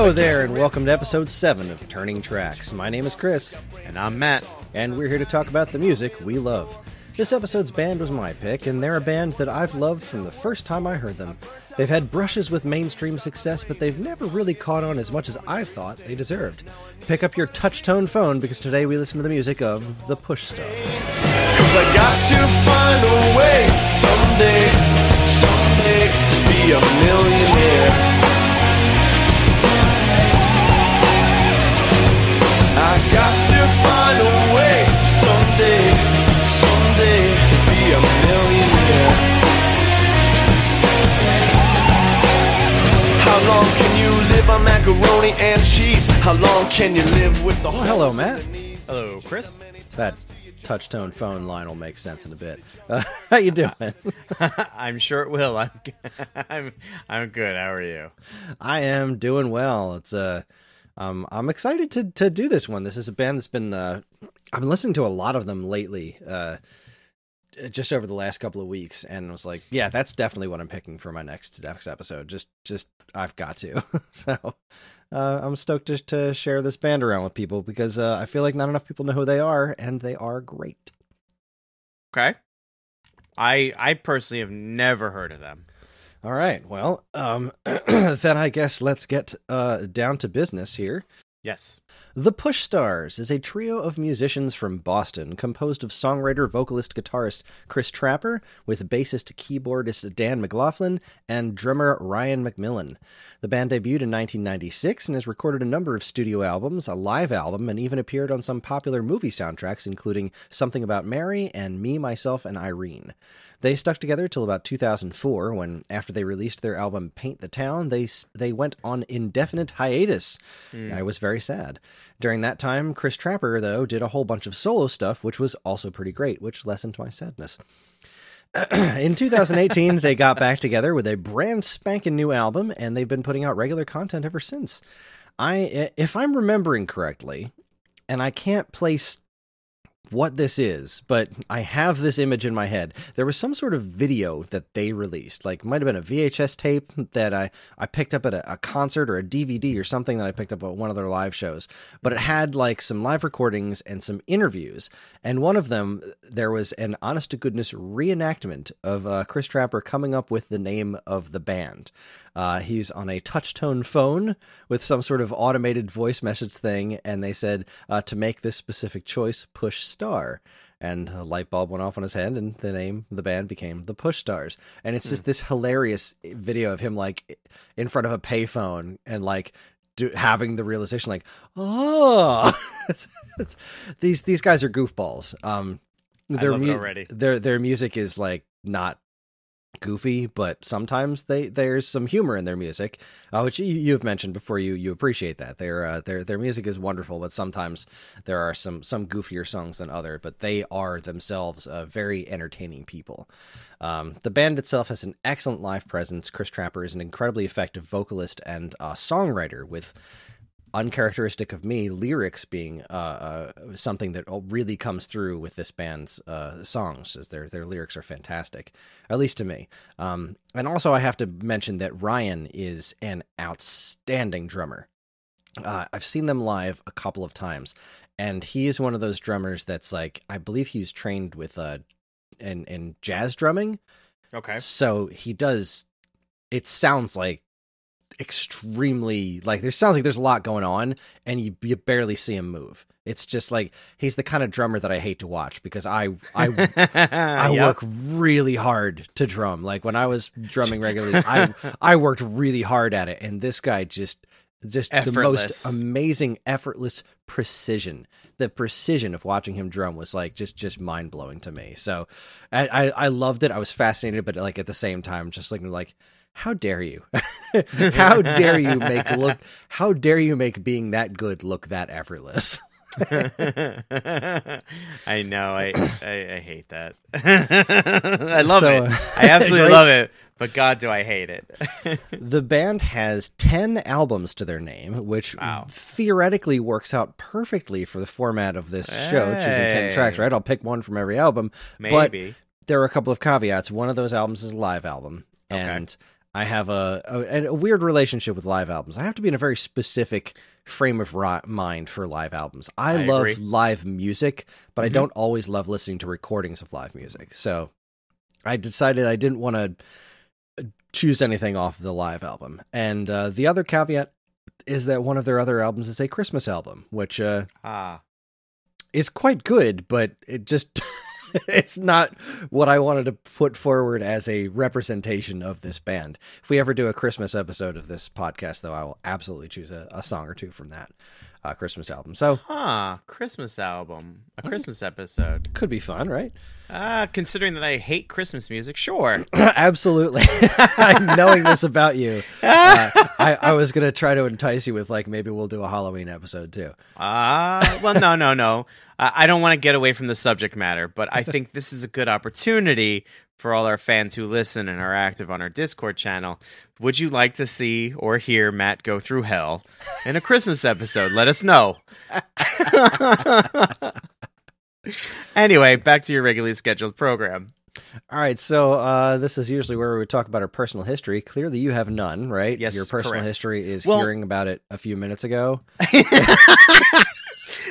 Hello there, and welcome to episode 7 of Turning Tracks. My name is Kris. And I'm Matt. And we're here to talk about the music we love. This episode's band was my pick, and they're a band that I've loved from the first time I heard them. They've had brushes with mainstream success, but they've never really caught on as much as I thought they deserved. Pick up your touch-tone phone, because today we listen to the music of the Push Stars. 'Cause I got to find a way someday to be a millionaire. I got to find a way someday to be a millionaire. How long can you live on macaroni and cheese? How long can you live with the Oh, hello, Matt. Hello, Kris. That touch-tone phone line will make sense in a bit. How you doing? I'm sure it will. I'm good. How are you? I am doing well. It's I'm excited to do this one. This is a band that's been I've been listening to a lot of them lately, just over the last couple of weeks, and I was like, yeah, that's definitely what I'm picking for my next episode. Just I've got to. So I'm stoked to share this band around with people because I feel like not enough people know who they are, and they are great. Okay. I personally have never heard of them. All right. Well, then I guess let's get down to business here. Yes. The Push Stars is a trio of musicians from Boston composed of songwriter, vocalist, guitarist Kris with bassist, keyboardist Dan McLaughlin and drummer Ryan McMillan. The band debuted in 1996 and has recorded a number of studio albums, a live album, and even appeared on some popular movie soundtracks, including Something About Mary and Me, Myself, and Irene. They stuck together till about 2004, when, after they released their album Paint the Town, they went on indefinite hiatus. I was very sad. During that time, Kris Trapper, though, did a whole bunch of solo stuff, which was also pretty great, which lessened my sadness. In 2018, they got back together with a brand spanking new album, and they've been putting out regular content ever since. If I'm remembering correctly, and I can't place what this is, but I have this image in my head. There was some sort of video that they released, like might have been a VHS tape that I picked up at a concert, or a DVD or something that I picked up at one of their live shows, but it had like some live recordings and some interviews, and one of them, there was an honest-to-goodness reenactment of Kris Trapper coming up with the name of the band. He's on a touch-tone phone with some sort of automated voice message thing, and they said, to make this specific choice, push star. And a light bulb went off on his head, and the name of the band became the Push Stars. And it's just this hilarious video of him, like, in front of a payphone, and, like, having the realization, like, oh! These guys are goofballs. I love it already. Their music is, like, not goofy, but sometimes there's some humor in their music, which you've mentioned before. You appreciate that their music is wonderful, but sometimes there are some goofier songs than other. But they are themselves very entertaining people. The band itself has an excellent live presence. Kris Trapper is an incredibly effective vocalist and songwriter, with, uncharacteristic of me, lyrics being something that really comes through with this band's songs, as their lyrics are fantastic, at least to me. And also I have to mention that Ryan is an outstanding drummer. I've seen them live a couple of times, and he is one of those drummers that's like, I believe he was trained with in jazz drumming. Okay. So he does, it sounds like, extremely, like, sounds like there's a lot going on, and you barely see him move. It's just like, he's the kind of drummer that I hate to watch, because I work really hard to drum. Like, when I was drumming regularly, I worked really hard at it, and this guy just the most amazing, effortless precision. The precision of watching him drum was like just mind blowing to me. So I loved it. I was fascinated, but like at the same time, just like, how dare you? How dare you make being that good look that effortless? I know. I hate that. I love it. I absolutely love it. But God, do I hate it. The band has 10 albums to their name, which theoretically works out perfectly for the format of this show, choosing 10 tracks, right? I'll pick one from every album. Maybe. But there are a couple of caveats. One of those albums is a live album. And I have a weird relationship with live albums. I have to be in a very specific frame of mind for live albums. I love agree. live music, but I don't always love listening to recordings of live music. So I decided I didn't want to choose anything off the live album. And the other caveat is that one of their other albums is a Christmas album, which is quite good, but it just... it's not what I wanted to put forward as a representation of this band. If we ever do a Christmas episode of this podcast, though, I will absolutely choose a song or two from that Christmas album. So, Christmas album, a Christmas episode could be fun, right? Considering that I hate Christmas music, sure. Absolutely. Knowing this about you, I was going to try to entice you with, like, maybe we'll do a Halloween episode, too. Well, no. I don't want to get away from the subject matter, but I think this is a good opportunity for all our fans who listen and are active on our Discord channel. Would you like to see or hear Matt go through hell in a Christmas episode? Let us know. Anyway, back to your regularly scheduled program. All right, so this is usually where we would talk about our personal history. Clearly, you have none, right? Yes, your personal correct. history is hearing about it a few minutes ago.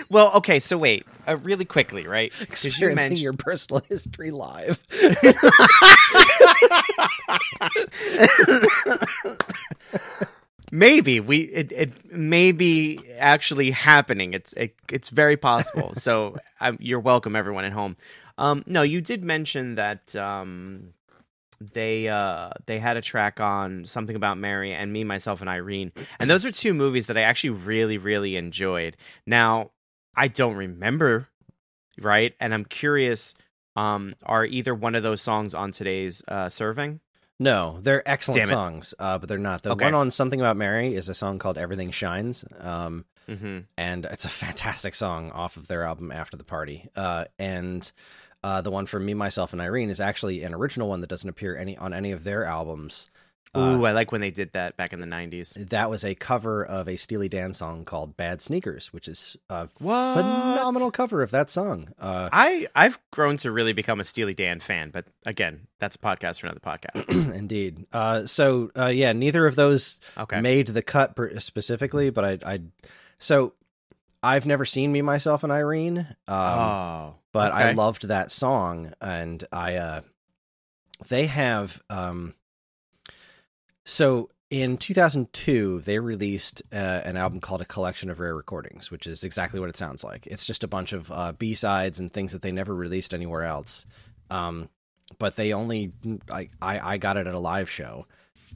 Well, okay, so wait, really quickly, right? Experiencing your personal history live. Maybe it may be actually happening. It's very possible. So you're welcome, everyone at home. No, you did mention that they had a track on Something About Mary and Me, Myself, and Irene, and those are two movies that I actually really, really enjoyed. Now, I don't remember, right? And I'm curious, are either one of those songs on today's Serving? No, they're excellent songs, but they're not. The one on Something About Mary is a song called Everything Shines, and it's a fantastic song off of their album After the Party. And the one for Me, Myself, and Irene is actually an original one that doesn't appear on any of their albums. Ooh, I like when they did that back in the 90s. That was a cover of a Steely Dan song called Bad Sneakers, which is a phenomenal cover of that song. I've grown to really become a Steely Dan fan, but again, that's a podcast for another podcast. Indeed. So neither of those made the cut specifically, but so I've never seen Me, Myself, and Irene, but I loved that song, and they have... So in 2002, they released an album called A Collection of Rare Recordings, which is exactly what it sounds like. It's just a bunch of B-sides and things that they never released anywhere else. But they only, I got it at a live show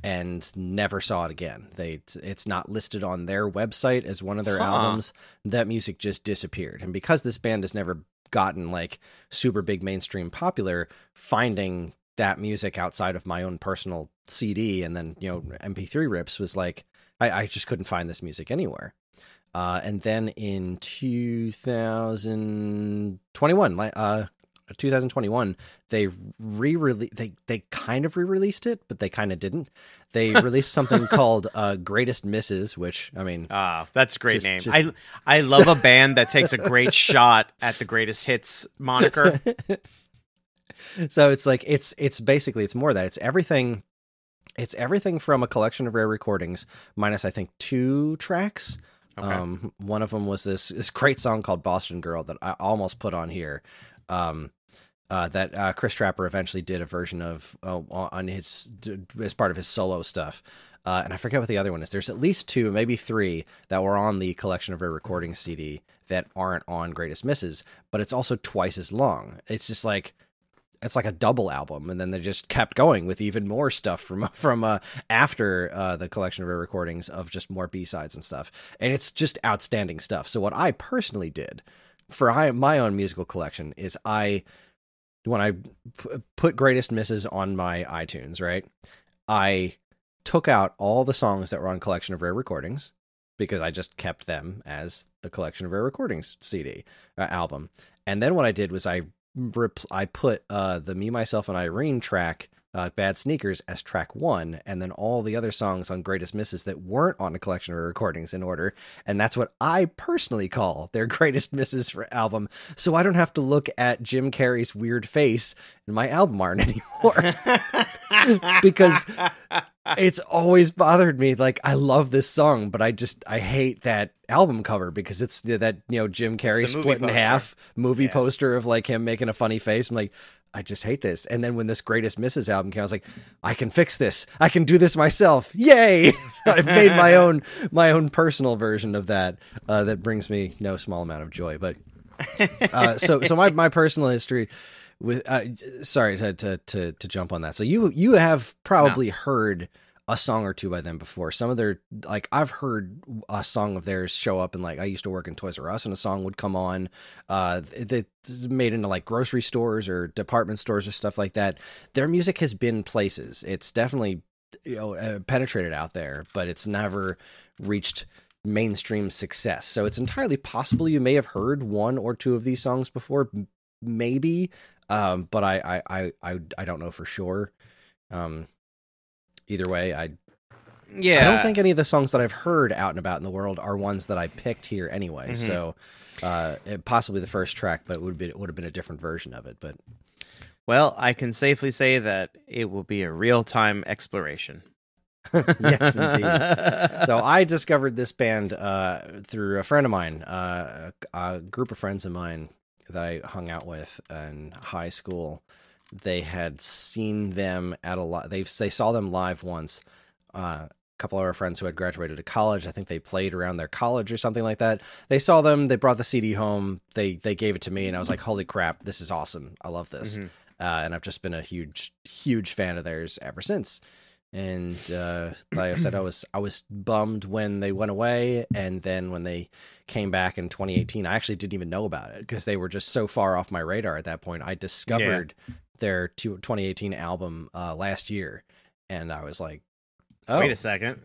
and never saw it again. It's not listed on their website as one of their albums. That music just disappeared. And because this band has never gotten like super big mainstream popular, finding that music outside of my own personal CD and then, MP3 rips was like, I just couldn't find this music anywhere. And then in 2021, they they kind of re-released it, but they kind of didn't. They released something called Greatest Misses, which, I mean... that's a great name. I love a band that takes a great shot at the greatest hits moniker. So it's like it's basically it's more that it's everything from A Collection of Rare Recordings minus I think 2 tracks. One of them was this great song called Boston Girl that I almost put on here. That Kris Trapper eventually did a version of on his as part of his solo stuff. And I forget what the other one is. There's at least 2, maybe 3 that were on the Collection of Rare Recordings CD that aren't on Greatest Misses, but it's also twice as long. It's just like it's like a double album, and then they just kept going with even more stuff from after the Collection of Rare Recordings of just more B-sides and stuff, and it's just outstanding stuff. So what I personally did for my own musical collection is when I put Greatest Misses on my iTunes, right, I took out all the songs that were on Collection of Rare Recordings because I just kept them as the Collection of Rare Recordings CD album, and then what I did was I put the Me, Myself, and Irene track, Bad Sneakers, as track 1, and then all the other songs on Greatest Misses that weren't on a Collection of Recordings in order, and that's what I personally call their Greatest Misses album, so I don't have to look at Jim Carrey's weird face in my album art anymore. Because it's always bothered me. Like, I love this song, but I hate that album cover because it's that, Jim Carrey split in half movie poster of like him making a funny face. I'm like, I just hate this. And then when this Greatest Misses album came, I was like, I can fix this. I can do this myself. Yay! So I've made my own personal version of that. That brings me no small amount of joy. But so my personal history with sorry to jump on that. So you have probably heard a song or two by them before. Some of their, like, I've heard a song of theirs show up in, like, I used to work in Toys R Us and a song would come on that's made into like grocery stores or department stores or stuff like that. Their music has been places. It's definitely, penetrated out there, but it's never reached mainstream success. So it's entirely possible you may have heard one or two of these songs before, maybe, but I don't know for sure. Either way, I don't think any of the songs that I've heard out and about in the world are ones that I picked here anyway. Mm-hmm. So possibly the first track, but it would have been a different version of it. But well, I can safely say that it will be a real-time exploration. Yes, indeed. So I discovered this band through a friend of mine, a group of friends of mine that I hung out with in high school. They had seen them at a lot. They saw them live once. A couple of our friends who had graduated to college, I think they played around their college or something like that. They saw them. They brought the CD home. They gave it to me, and I was like, "Holy crap, this is awesome! I love this." Mm-hmm. And I've just been a huge fan of theirs ever since. And like I said, I was bummed when they went away, and then when they came back in 2018, I actually didn't even know about it because they were just so far off my radar at that point. I discovered their 2018 album last year, and I was like, "Oh, wait a second,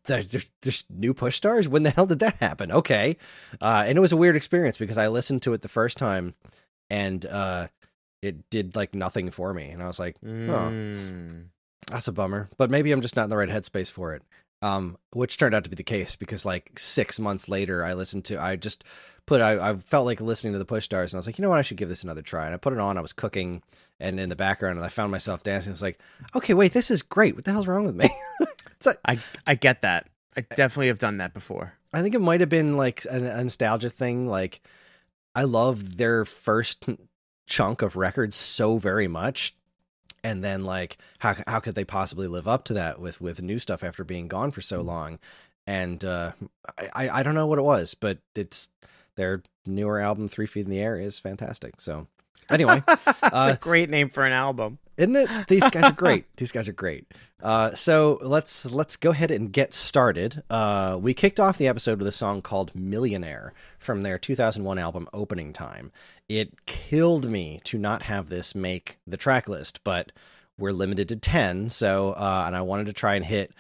there's new Push Stars? When the hell did that happen?" Okay, and it was a weird experience because I listened to it the first time, and it did like nothing for me, and I was like, "Oh, that's a bummer." But maybe I'm just not in the right headspace for it. Which turned out to be the case because like 6 months later, I felt like listening to the Push Stars, and I was like, you know what, I should give this another try. And I put it on. I was cooking, and in the background, and I found myself dancing. It's like, okay, wait, this is great. What the hell's wrong with me? It's like, I get that. I definitely have done that before. I think it might have been like a nostalgia thing. Like, I loved their first chunk of records so very much. And then, like, how could they possibly live up to that with new stuff after being gone for so long? And I don't know what it was, but it's their newer album, 3 Feet in the Air, is fantastic. So anyway, it's a great name for an album, isn't it? These guys are great. So let's go ahead and get started. We kicked off the episode with a song called Millionaire from their 2001 album Opening Time. It killed me to not have this make the track list, but we're limited to 10. So, and I wanted to try and hit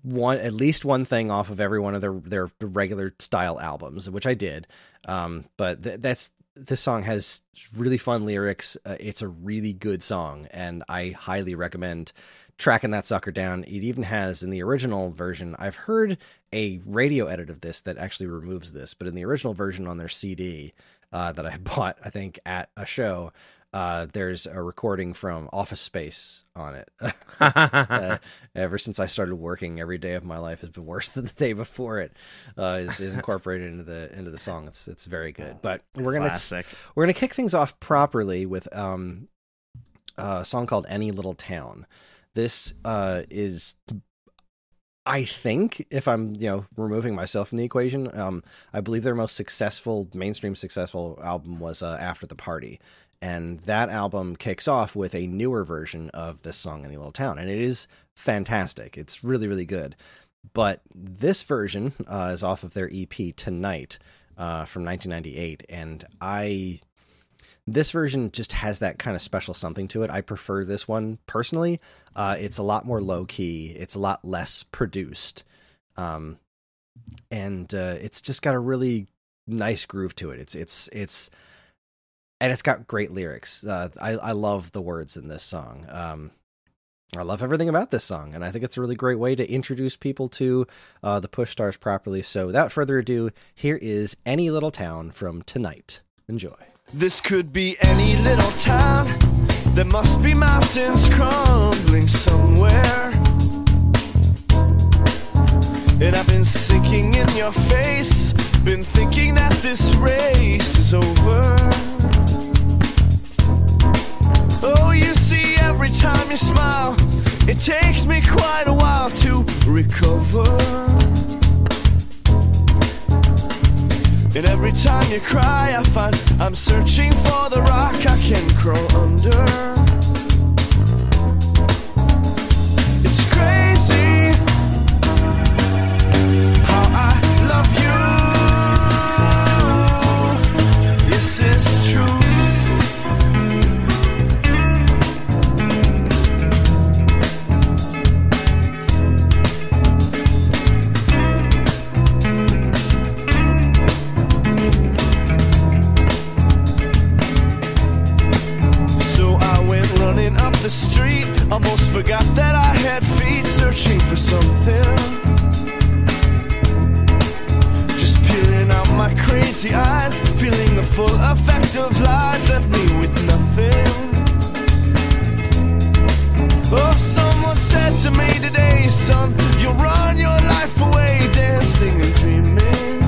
at least one thing off of every one of their regular style albums, which I did. But this song has really fun lyrics. It's a really good song, and I highly recommend tracking that sucker down. It even has, in the original version, I've heard a radio edit of this that actually removes this, but in the original version on their CD that I bought, I think, at a show, there's a recording from Office Space on it. Ever since I started working, every day of my life has been worse than the day before it. Is incorporated into the song. It's very good. But we're gonna kick things off properly with a song called Any Little Town. This is, I think, if I'm removing myself from the equation, I believe their most mainstream successful album was After the Party. And that album kicks off with a newer version of this song, Any Little Town. And it is fantastic. It's really, really good. But this version is off of their EP Tonight from 1998. And this version just has that kind of special something to it. I prefer this one personally. It's a lot more low key. It's a lot less produced. And it's just got a really nice groove to it. And it's got great lyrics. I love the words in this song. I love everything about this song, and I think it's a really great way to introduce people to the Push Stars properly. So without further ado, here is Any Little Town from Tonight. Enjoy. This could be any little town. There must be mountains crumbling somewhere. And I've been sinking in your face, been thinking that this race is over. Oh, you see, every time you smile, it takes me quite a while to recover. And every time you cry, I find I'm searching for the rock I can crawl under. It's crazy how I love you. This is true. The street, almost forgot that I had feet, searching for something. Just peeling out my crazy eyes, feeling the full effect of lies, left me with nothing. Oh, someone said to me today, son, you'll run your life away, dancing and dreaming.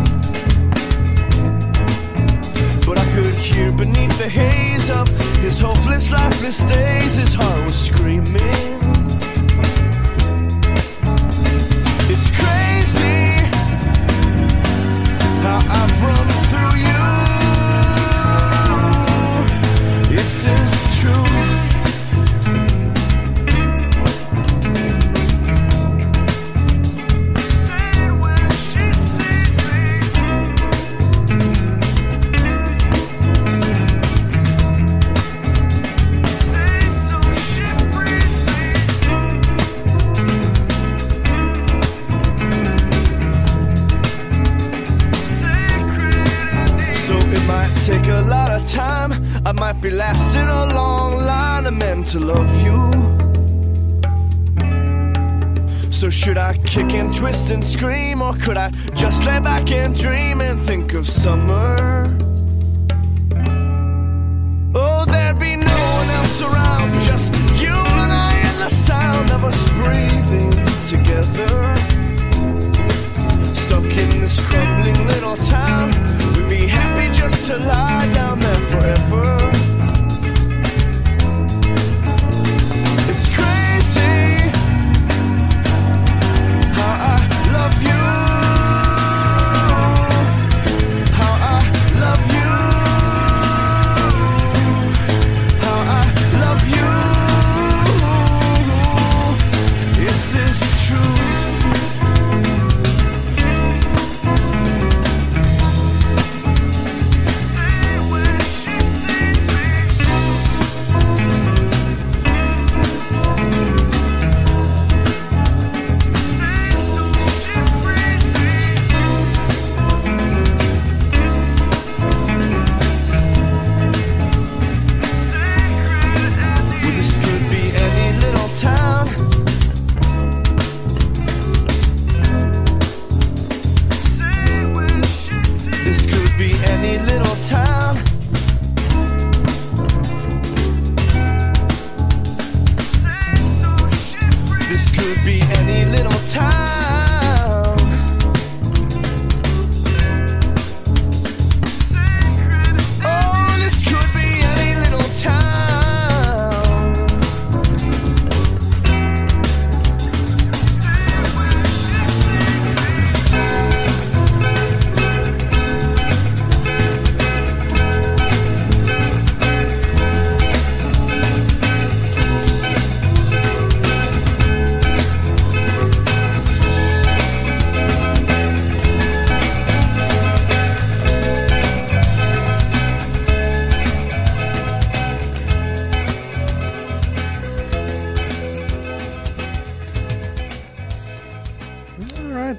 But I could hear beneath the haze of his hopeless, lifeless days, his heart was screaming. It's crazy how I've run through you. This is true. Take a lot of time, I might be last in a long line of men to love you. So should I kick and twist and scream, or could I just lay back and dream and think of summer? Oh, there'd be no one else around, just you and I and the sound of us breathing together. Stuck in this crumbling little town, we'd be happy just to lie down there forever. It's crazy how I love you, how I love you, how I love you. Is this true?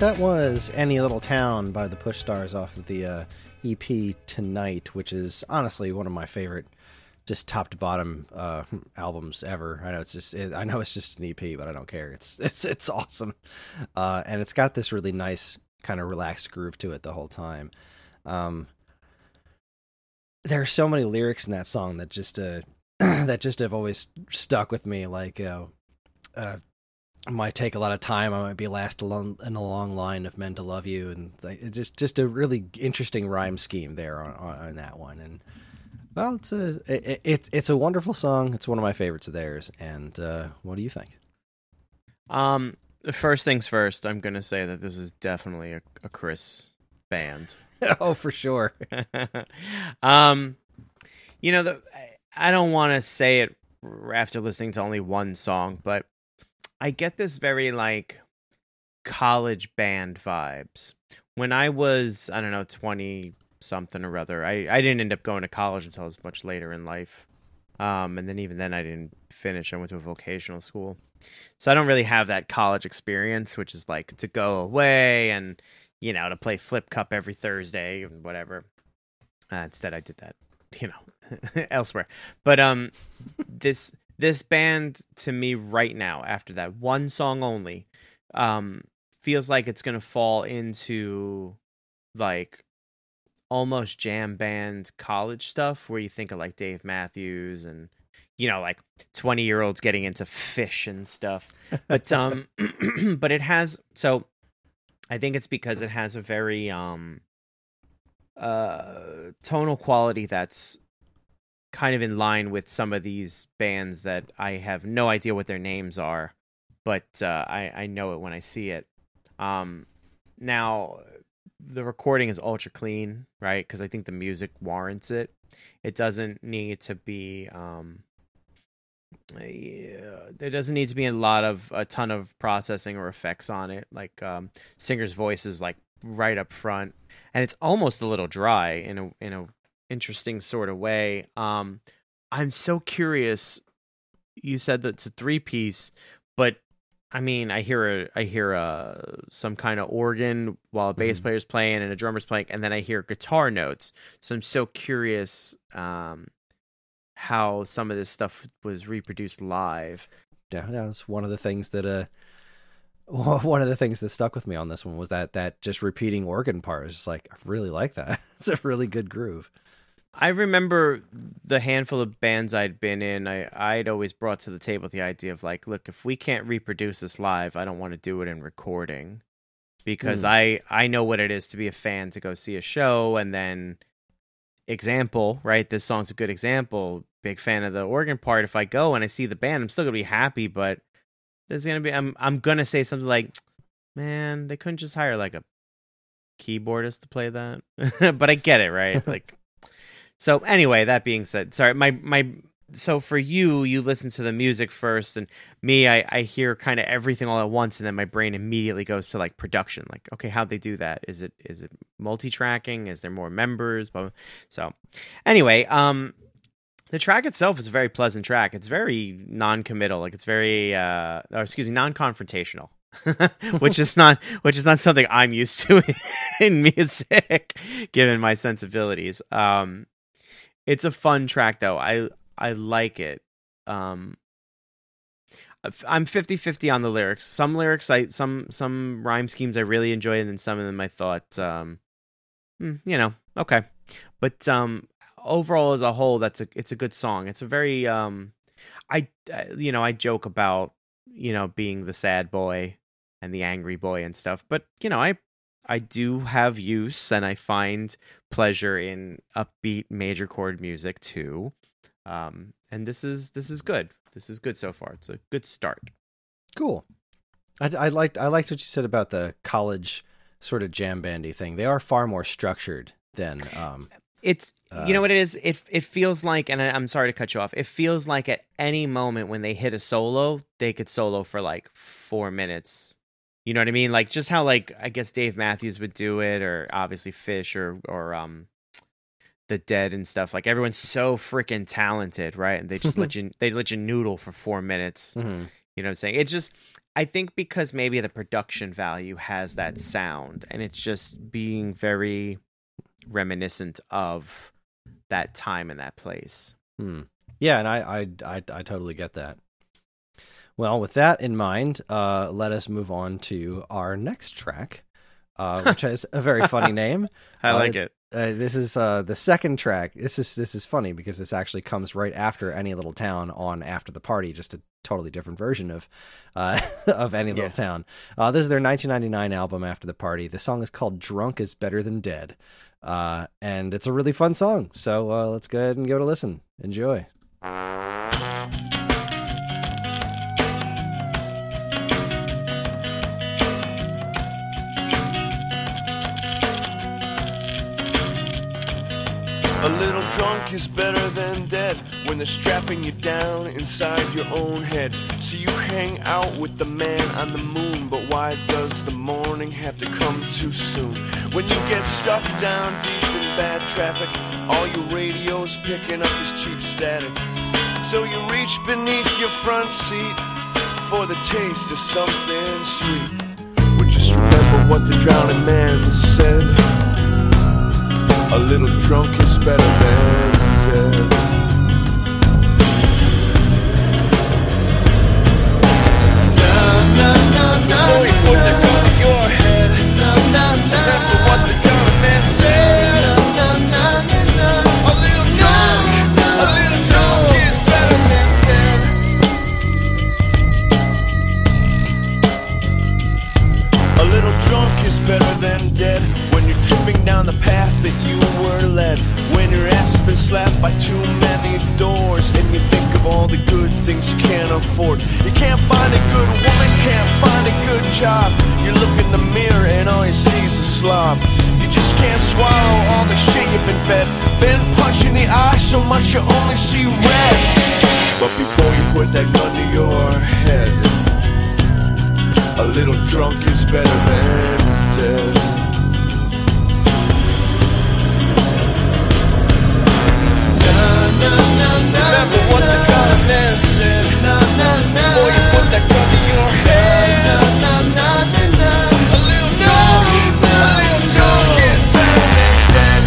That was Any Little Town by the Push Stars off of the EP Tonight, which is honestly one of my favorite, just top to bottom albums ever. I know it's just an EP, but I don't care. It's awesome, and it's got this really nice kind of relaxed groove to it the whole time. There are so many lyrics in that song that just that just have always stuck with me, like might take a lot of time. I might be last along in a long line of men to love you, and it's just a really interesting rhyme scheme there on that one. And well, it's a wonderful song. It's one of my favorites of theirs. And what do you think? First things first, I'm gonna say that this is definitely a Kris band. Oh, for sure. You know, I don't want to say it after listening to only one song, but I get this very like college band vibes. When I was, I don't know, 20 something or other, I didn't end up going to college until I was much later in life. And then even then I didn't finish. I went to a vocational school. So I don't really have that college experience, which is like to go away and, you know, to play Flip Cup every Thursday and whatever. Instead I did that, you know, elsewhere. But this band to me right now, after that one song only, feels like it's going to fall into like almost jam band college stuff where you think of like Dave Matthews and, you know, like 20-year-olds getting into Fish and stuff. But but it has, so I think it's because it has a very tonal quality that's kind of in line with some of these bands that I have no idea what their names are, but I know it when I see it. Now the recording is ultra clean, right? Because I think the music warrants it. It doesn't need to be there doesn't need to be a ton of processing or effects on it. Like singer's voice is like right up front, and it's almost a little dry in a interesting sort of way. I'm so curious. You said that it's a 3-piece, but I mean, I hear some kind of organ while a bass player's playing and a drummer's playing, and then I hear guitar notes. So I'm so curious how some of this stuff was reproduced live. Yeah, that's one of the things that stuck with me on this one was that just repeating organ part. It's just like, I really like that. It's a really good groove. I remember the handful of bands I'd been in, I'd always brought to the table the idea of like, look, if we can't reproduce this live, I don't want to do it in recording, because I know what it is to be a fan, to go see a show, and then example, right? This song's a good example. Big fan of the organ part. If I go and I see the band, I'm still gonna be happy, but there's gonna be I'm gonna say something like, man, they couldn't just hire like a keyboardist to play that. But I get it, right? Like, so anyway, that being said, sorry, so for you listen to the music first, and me, I hear kind of everything all at once, and then my brain immediately goes to like production. Like, okay, how'd they do that? Is it multi-tracking? Is there more members? Blah, blah. So anyway, the track itself is a very pleasant track. It's very non-committal, like it's very non-confrontational. which is not something I'm used to in music, given my sensibilities. It's a fun track though. I like it. I'm 50-50 on the lyrics. Some lyrics, some rhyme schemes I really enjoy, and then some of them I thought, you know, okay. But overall, as a whole, it's a good song. It's a very I joke about, you know, being the sad boy and the angry boy and stuff, but you know, I do have use, and I find pleasure in upbeat major chord music too. And this is good. This is good so far. It's a good start. Cool. I liked what you said about the college sort of jam bandy thing. They are far more structured than it's you know what it is. It feels like, and I'm sorry to cut you off. It feels like at any moment when they hit a solo, they could solo for like 4 minutes. You know what I mean? Like just how like I guess Dave Matthews would do it, or obviously Fish, or the Dead and stuff. Like everyone's so freaking talented, right? And they just let you noodle for 4 minutes. Mm-hmm. You know what I'm saying? It's just, I think because maybe the production value has that sound, and it's just being very reminiscent of that time and that place. Yeah, and I totally get that. Well, with that in mind, let us move on to our next track, which has a very funny name. I like it. This is the second track. This is funny because this actually comes right after Any Little Town on After the Party, just totally different version of of Any Little Town. This is their 1999 album, After the Party. The song is called Drunk is Better Than Dead. And it's a really fun song. So let's go ahead and give it a listen. Enjoy. A little drunk is better than dead when they're strapping you down inside your own head. So you hang out with the man on the moon, but why does the morning have to come too soon? When you get stuck down deep in bad traffic, all your radio's picking up is cheap static. So you reach beneath your front seat for the taste of something sweet. But just remember what the drowning man said: a little drunk is better than dead. Before you put the gun in your head, remember what the drowning man said. A little drunk is better than dead. A little drunk is better than dead when you're tripping down the path that you were led. When your ass has been slapped by too many doors and you think of all the good things you can't afford. You can't find a good woman, can't find a good job. You look in the mirror and all you see is a slob. You just can't swallow all the shit you've been fed. Been punched in the eye so much you only see red. But before you put that gun to your head, a little drunk is better than dead. Remember what the drowning man said. Before you put that gun to your head, a little drunk is better than dead.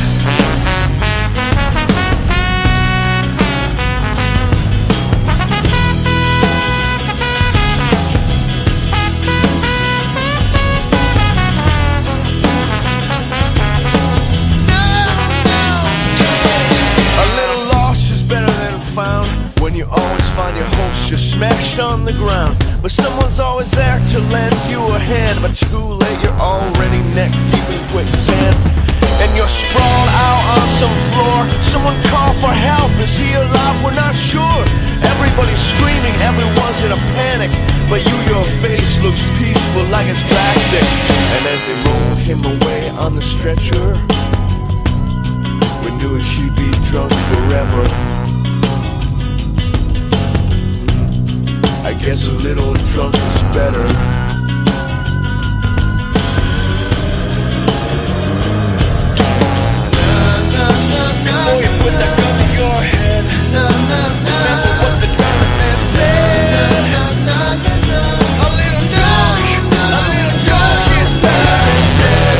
When you always find your hopes just smashed on the ground, but someone's always there to lend you a hand. But too late, you're already neck deep in quicksand, and you're sprawled out on some floor. Someone call for help, is he alive? We're not sure. Everybody's screaming, everyone's in a panic, but your face looks peaceful like it's plastic. And as they roll him away on the stretcher, we knew he'd be drunk forever. I guess a little drunk is better. Before you put that gun to your head, remember what the drowning man said. A little drunk is better than dead.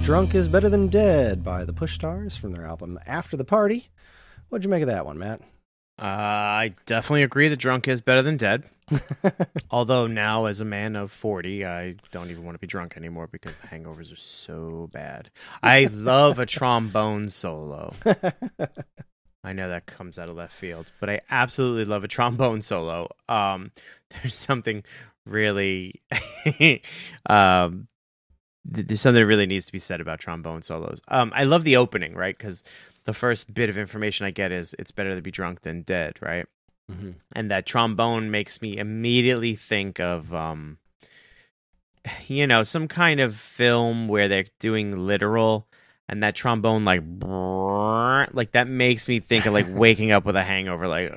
Drunk is Better Than Dead by the Push Stars from their album After the Party. What'd you make of that one, Matt? I definitely agree that drunk is better than dead. Although now, as a man of 40, I don't even want to be drunk anymore because the hangovers are so bad. I love a trombone solo. I know that comes out of left field, but I absolutely love a trombone solo. There's something really... there's something that really needs to be said about trombone solos. I love the opening, right? Because the first bit of information I get is it's better to be drunk than dead, right? Mm-hmm. And that trombone makes me immediately think of, some kind of film where they're doing literal, and that trombone like that makes me think of like waking up with a hangover, like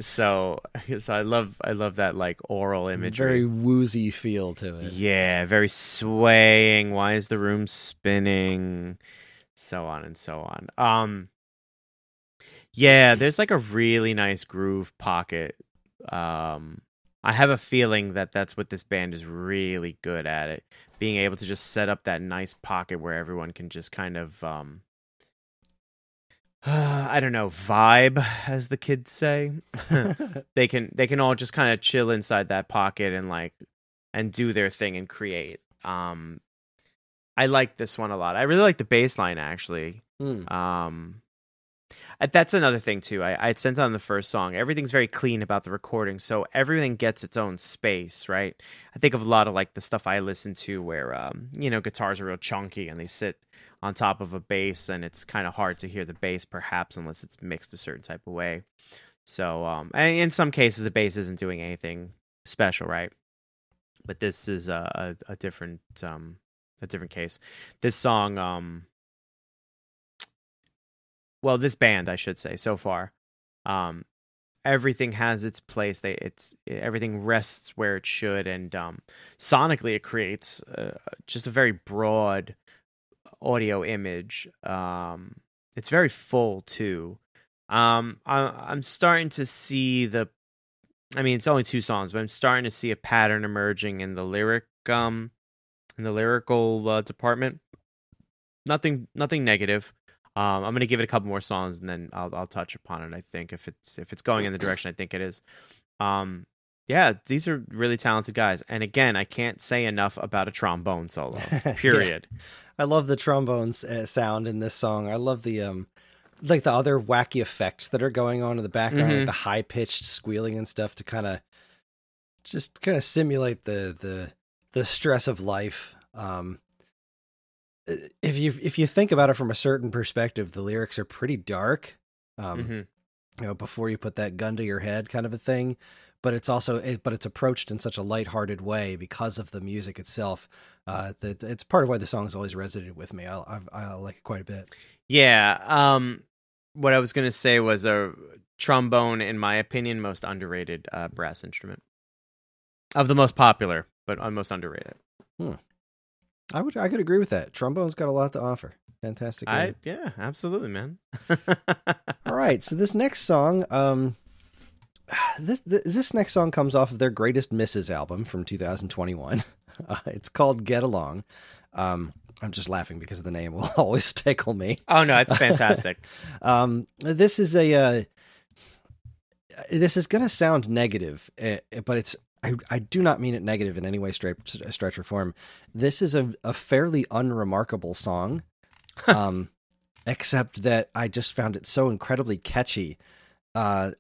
so I love that like oral imagery, very woozy feel to it. Yeah, very swaying. Why is the room spinning? So on and so on. Yeah, there's like a really nice groove pocket I have a feeling that that's what this band is really good at, it being able to just set up that nice pocket where everyone can just kind of I don't know, vibe, as the kids say. They can all just kind of chill inside that pocket and do their thing and create. I like this one a lot. I really like the bass line, actually. That's another thing too. I had sent on the first song. Everything's very clean about the recording, so everything gets its own space, right? I think of a lot of like the stuff I listen to where guitars are real chunky and they sit on top of a bass, and it's kind of hard to hear the bass, perhaps, unless it's mixed a certain type of way. So, and in some cases, the bass isn't doing anything special, right? But this is a different case. This song, well, this band, I should say, so far, everything has its place. Everything rests where it should, and sonically, it creates just a very broad audio image. It's very full too. I'm starting to see it's only 2 songs, but I'm starting to see a pattern emerging in the lyrical department. Nothing negative. I'm gonna give it a couple more songs, and then I'll touch upon it. I think if it's going in the direction I think it is. Yeah, these are really talented guys, and again, I can't say enough about a trombone solo. Period. Yeah. I love the trombones sound in this song. I love the like the other wacky effects that are going on in the background, like the high pitched squealing and stuff to kind of simulate the stress of life. If you think about it from a certain perspective, the lyrics are pretty dark. Before you put that gun to your head, kind of a thing. But it's also it's approached in such a lighthearted way because of the music itself. That it's part of why the song's always resonated with me. I like it quite a bit. Yeah. What I was gonna say was a trombone, in my opinion, most underrated brass instrument. Of the most popular, but most underrated. I could agree with that. Trombone's got a lot to offer. Fantastic. Yeah, absolutely, man. All right, so this next song, this next song comes off of their Greatest Misses album from 2021. It's called Get Along. I'm just laughing because the name will always tickle me. Oh no, it's fantastic. This is going to sound negative, but I do not mean it negative in any way, stretch or form. This is a fairly unremarkable song, except that I just found it so incredibly catchy that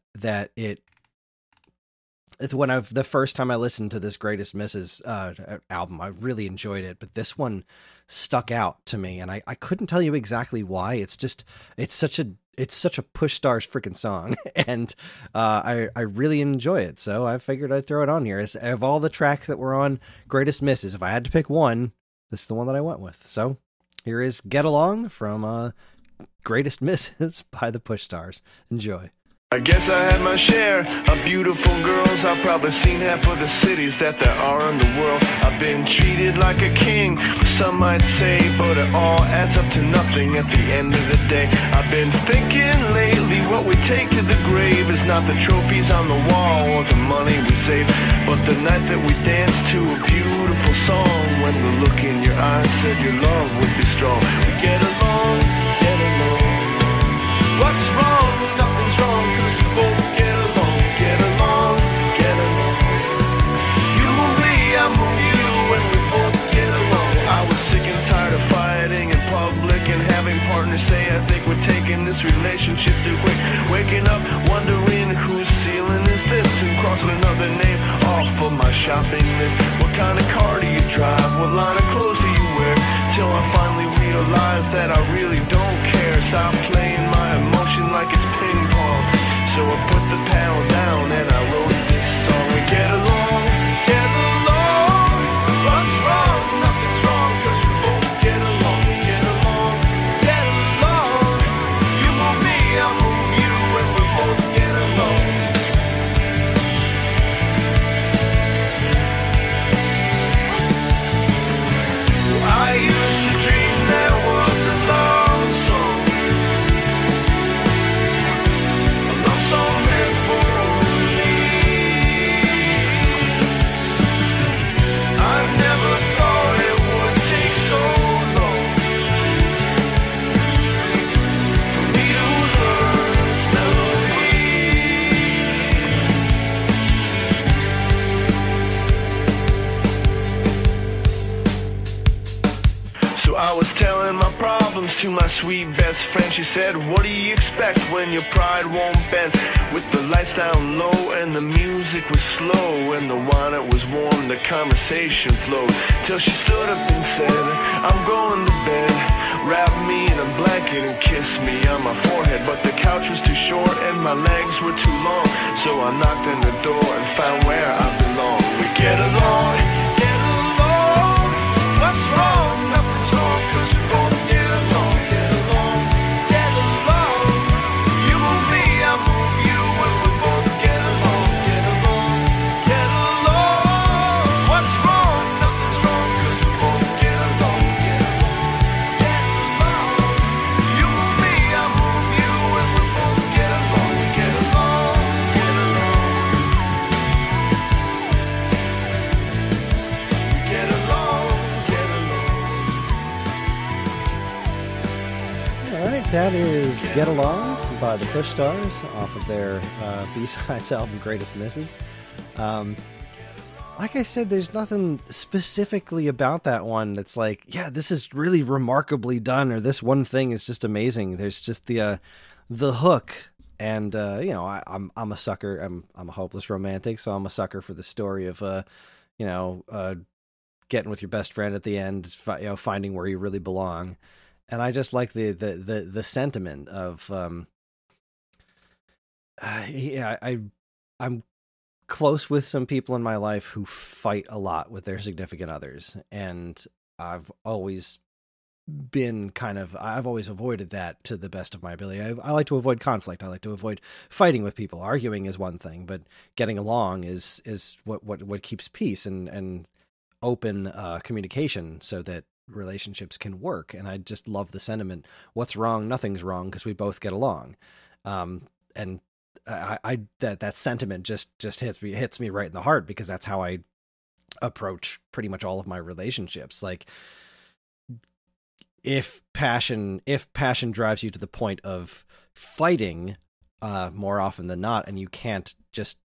the first time I listened to this Greatest Misses album, I really enjoyed it, but this one stuck out to me, and I couldn't tell you exactly why. It's such a Push Stars freaking song, and I really enjoy it, so I figured I'd throw it on here. Of all the tracks that were on Greatest Misses, if I had to pick one, this is the one that I went with. So here is Get Along from Greatest Misses by the Push Stars. Enjoy. I guess I had my share of beautiful girls. I've probably seen half of the cities that there are in the world. I've been treated like a king, some might say, but it all adds up to nothing at the end of the day. I've been thinking lately what we take to the grave is not the trophies on the wall or the money we save, but the night that we danced to a beautiful song, when the look in your eyes said your love would be strong. We get along, get along. What's wrong? Nothing's wrong, 'cause we both get along, get along, get along. You move me, I move you, and we both get along. I was sick and tired of fighting in public and having partners say I think we're taking this relationship too quick. Waking up, wondering whose ceiling is this, and crossing another name off of my shopping list. What kind of car do you drive? What line of clothes do you wear? Till I finally realize that I really don't care. Stop playing my emotion like it's ping pong. So I put the paddle down and I wrote this song. We get along, get along. What's wrong? Nothing's wrong, 'cause we both get along, get along, get along. You move me, I move you, and we both get along. I used to dream there was a love song meant for turns to my sweet best friend. She said, what do you expect when your pride won't bend? With the lights down low and the music was slow, and the wine it was warm, the conversation flowed, till she stood up and said, I'm going to bed. Wrap me in a blanket and kiss me on my forehead. But the couch was too short and my legs were too long, so I knocked on the door and found where I belong. We get along, get along. What's wrong? Nothing's wrong, 'cause we both get along, get along, get along. You move me, I move you, and we both get along, get along, get along. What's wrong? Nothing's wrong, 'cause we both get along, get along, get along. You move me, I move you, and we both get along, get along, get along. Get along, get along. All right, that is Get Along by the Push Stars off of their B-Sides album Greatest Misses. Like I said, there's nothing specifically about that one that's like, yeah, this is really remarkably done, or this one thing is just amazing. There's just the hook, and I'm a sucker. I'm a hopeless romantic, so I'm a sucker for the story of getting with your best friend at the end, finding where you really belong. And I just like the sentiment of I'm close with some people in my life who fight a lot with their significant others, and I've always avoided that to the best of my ability. I like to avoid conflict. I like to avoid fighting with people. Arguing is one thing, but getting along is what keeps peace and open communication so that relationships can work. And I just love the sentiment, what's wrong? Nothing's wrong, because we both get along. And that sentiment just hits me right in the heart, because that's how I approach pretty much all of my relationships. Like, if passion drives you to the point of fighting more often than not, and you can't just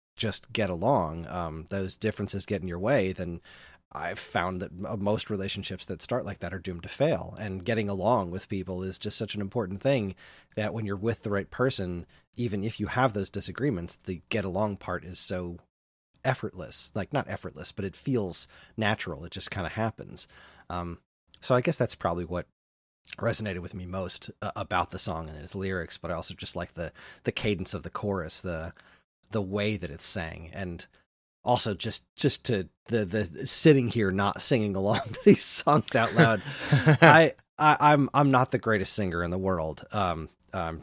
get along, those differences get in your way, then I've found that most relationships that start like that are doomed to fail. And getting along with people is just such an important thing, that when you're with the right person, even if you have those disagreements, the get along part is so effortless. Like, not effortless, but it feels natural. It just kind of happens. So I guess that's probably what resonated with me most about the song and its lyrics, but I also just like the cadence of the chorus, the way that it's sang, and also just to the sitting here not singing along to these songs out loud. I'm not the greatest singer in the world.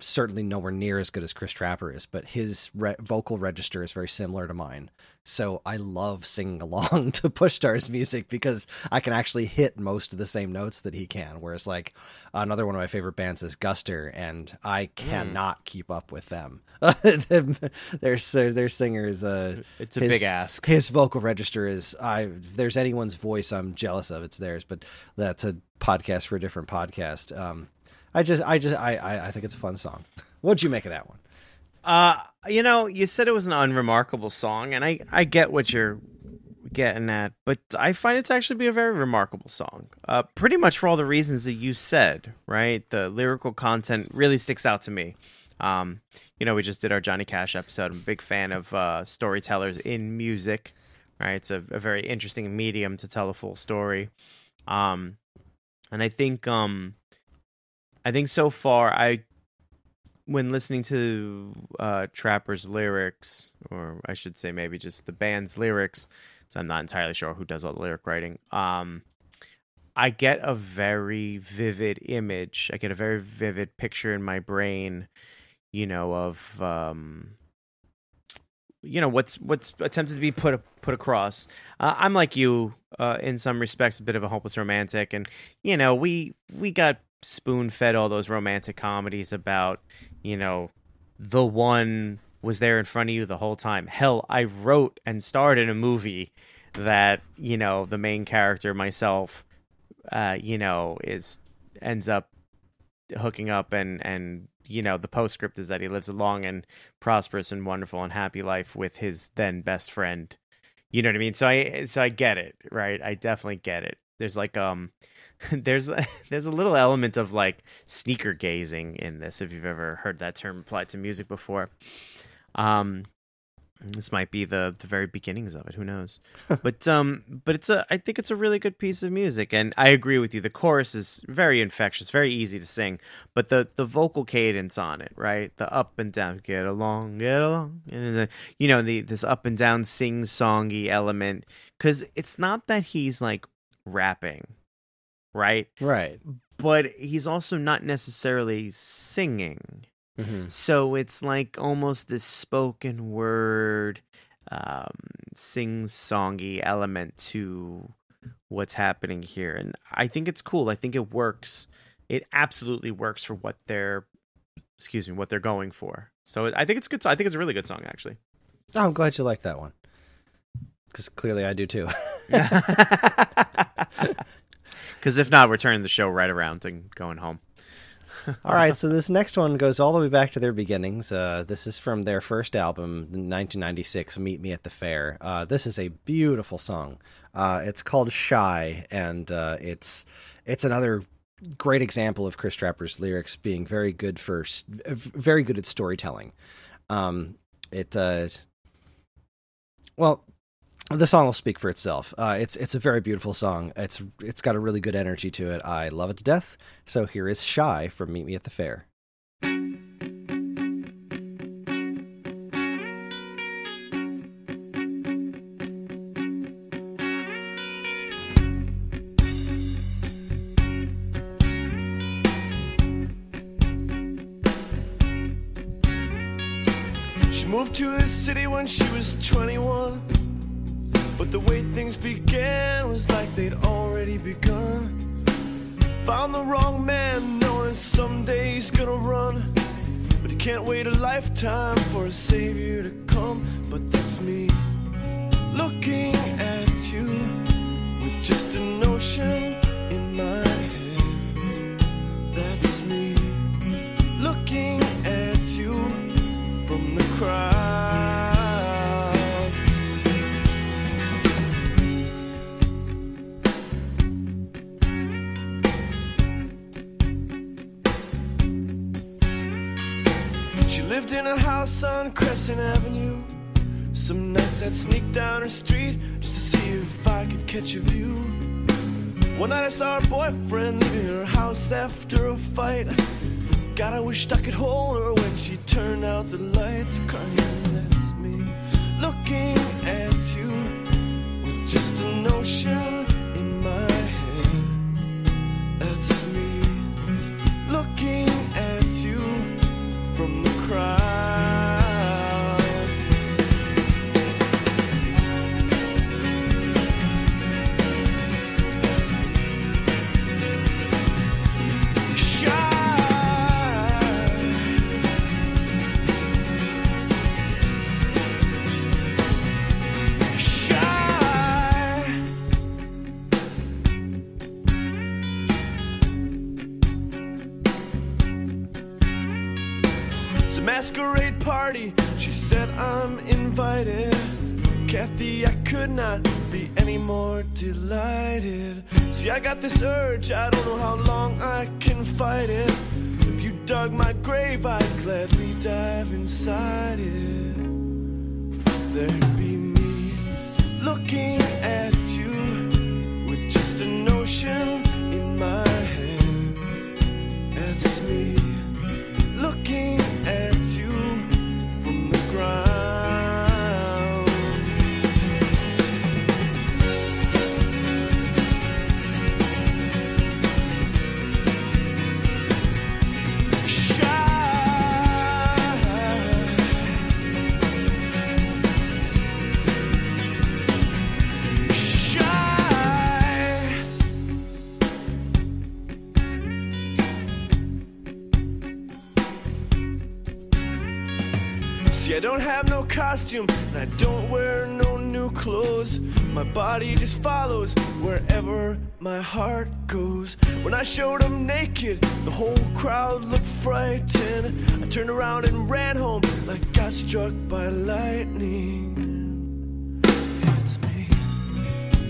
Certainly nowhere near as good as Kris Trapper is, but his vocal register is very similar to mine. So I love singing along to Push Stars music, because I can actually hit most of the same notes that he can. Whereas, like, another one of my favorite bands is Guster, and I cannot keep up with them. Their singers, it's a big ask. His vocal register is, if there's anyone's voice I'm jealous of, it's theirs. But that's a podcast for a different podcast. I think it's a fun song. What'd you make of that one? You said it was an unremarkable song, and I get what you're getting at, but I find it to actually be a very remarkable song. Pretty much for all the reasons that you said, right? The lyrical content really sticks out to me. We just did our Johnny Cash episode. I'm a big fan of storytellers in music, right? It's a very interesting medium to tell a full story. And I think so far, when listening to Trapper's lyrics, or I should say maybe just the band's lyrics, so I'm not entirely sure who does all the lyric writing, I get a very vivid image. I get a very vivid picture in my brain, of what's attempted to be put across. I'm like you, in some respects, a bit of a hopeless romantic, and we got spoon-fed all those romantic comedies about, the one was there in front of you the whole time. Hell, I wrote and starred in a movie that, the main character, myself, ends up hooking up, and the postscript is that he lives a long and prosperous and wonderful and happy life with his then best friend. You know what I mean? So I get it, right? I definitely get it. There's like there's a little element of like sneaker gazing in this, if you've ever heard that term applied to music before. This might be the very beginnings of it, who knows. But I think it's a really good piece of music, and I agree with you. The chorus is very infectious, very easy to sing, but the vocal cadence on it, right? The up and down, get along, and this up and down sing-songy element, cuz it's not that he's like rapping, right? Right. But he's also not necessarily singing. Mm-hmm. So it's like almost this spoken word, sing-songy element to what's happening here. And I think it's cool. I think it works. It absolutely works for what they're going for. So I think it's good. I think it's a really good song, actually. Oh, I'm glad you liked that one. Because clearly I do too. Because if not, we're turning the show right around and going home. All right, so this next one goes all the way back to their beginnings. This is from their first album, 1996, Meet Me at the Fair. This is a beautiful song. It's called Shy, and it's another great example of Kris Trapper's lyrics being very good at storytelling. The song will speak for itself. It's a very beautiful song. It's got a really good energy to it. I love it to death. So here is Shy from Meet Me at the Fair. She moved to the city when she was 21. But the way things began was like they'd already begun. Found the wrong man, knowing someday he's gonna run. But he can't wait a lifetime for a savior to come. But that's me, looking at you with just a notion in my head. That's me, looking at you from the crowd. Lived in a house on Crescent Avenue. Some nights I'd sneak down her street just to see if I could catch a view. One night I saw her boyfriend leaving her house after a fight. God, I wished I could hold her when she turned out the lights. Crying, that's me, looking at you with just a notion in my head. That's me, looking at you from the crowd. Masquerade party, she said I'm invited. Kathy, I could not be any more delighted. See, I got this urge, I don't know how long I can fight it. If you dug my grave, I'd gladly dive inside it. There'd be me, looking at you with just a notion in my head. That's me, looking at you from the ground. See, I don't have no costume, and I don't wear no new clothes. My body just follows wherever my heart goes. When I showed up naked, the whole crowd looked frightened. I turned around and ran home like I got struck by lightning. It's me,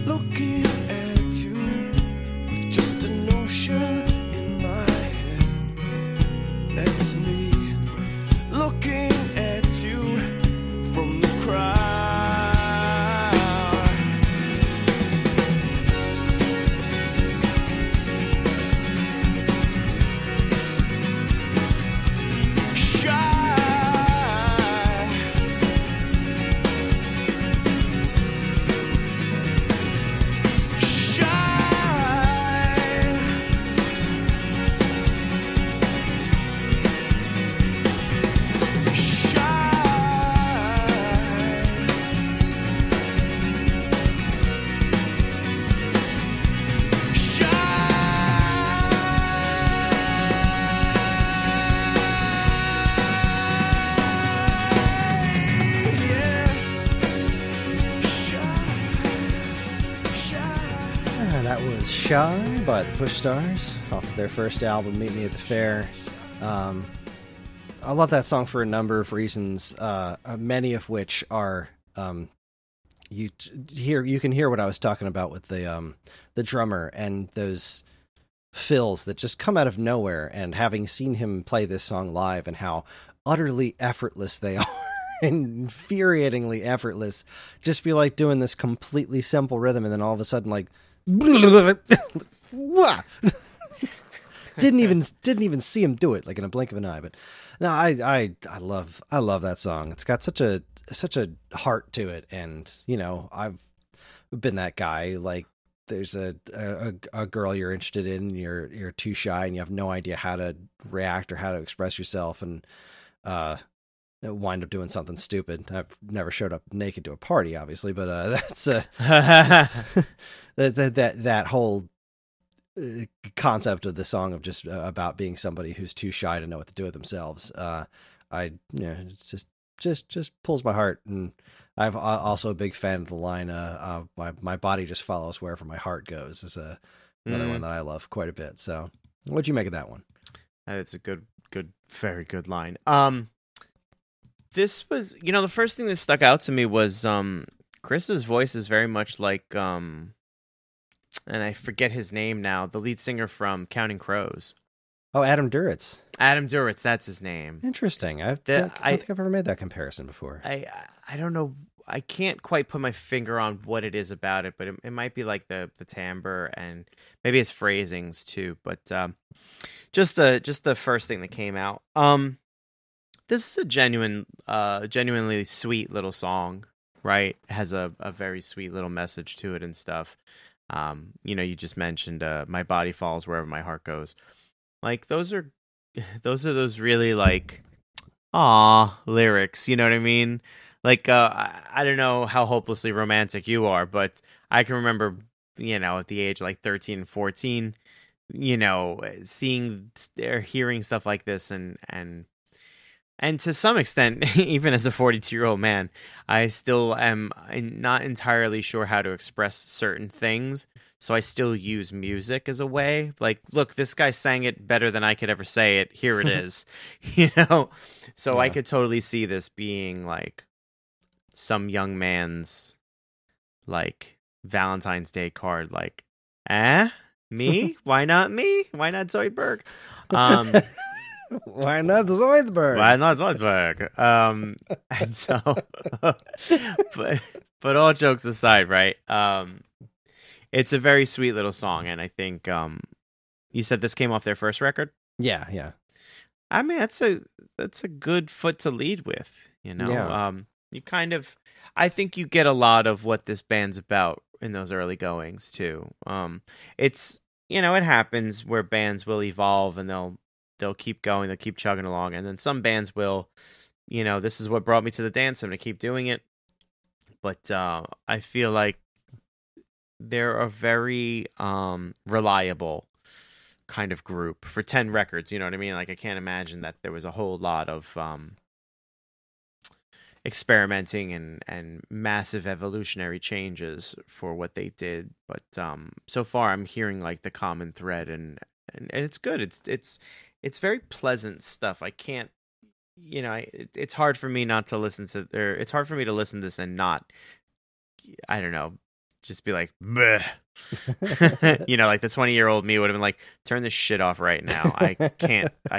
looking at you That was Shy by the Push Stars off of their first album, Meet Me at the Fair. I love that song for a number of reasons, many of which are you can hear what I was talking about with the drummer and those fills that just come out of nowhere, and having seen him play this song live and how utterly effortless they are. Infuriatingly effortless, just be like doing this completely simple rhythm, and then all of a sudden, like, didn't even see him do it, like in a blink of an eye. But no, I love that song. It's got such a heart to it, and you know, I've been that guy. Like, there's a girl you're interested in, and you're too shy, and you have no idea how to react or how to express yourself, and wind up doing something stupid. I've never showed up naked to a party, obviously, but that's that whole concept of the song of just about being somebody who's too shy to know what to do with themselves. It's just pulls my heart, and I'm also a big fan of the line. My body just follows wherever my heart goes. Is another one that I love quite a bit. So, what'd you make of that one? It's a good, very good line. This was, the first thing that stuck out to me was Chris's voice is very much like, and I forget his name now, the lead singer from Counting Crows. Oh, Adam Duritz. Adam Duritz, that's his name. Interesting. I don't think I've ever made that comparison before. I don't know. I can't quite put my finger on what it is about it, but it might be like the timbre and maybe his phrasings too. But just the first thing that came out. This is a genuinely sweet little song, right? It has a very sweet little message to it and stuff. You just mentioned my body falls wherever my heart goes. Like, those are those really like lyrics, you know what I mean? Like, I don't know how hopelessly romantic you are, but I can remember, at the age of like 13 and 14, seeing or hearing stuff like this, and to some extent, even as a 42-year-old man, I still am not entirely sure how to express certain things. So I still use music as a way. Like, look, this guy sang it better than I could ever say it. Here it is. So yeah. I could totally see this being like some young man's like Valentine's Day card. Like, me? Why not me? Why not Zoidberg? Why not Zoidberg? Why not Zoidberg? And so, but all jokes aside, right? It's a very sweet little song, and I think you said this came off their first record. Yeah. I mean, that's a good foot to lead with, Yeah. You kind of, I think you get a lot of what this band's about in those early goings too. It's it happens where bands will evolve and they'll keep going, they'll keep chugging along, and then some bands will, this is what brought me to the dance, I'm gonna keep doing it. But I feel like they're a very reliable kind of group for 10 records, you know what I mean? Like, I can't imagine that there was a whole lot of experimenting and massive evolutionary changes for what they did. But so far I'm hearing like the common thread, and it's good. It's very pleasant stuff. I can't, it's hard for me not to listen to, or it's hard for me to listen to this and not, I don't know, just be like, bleh. Like the 20-year-old me would have been like, turn this shit off right now. I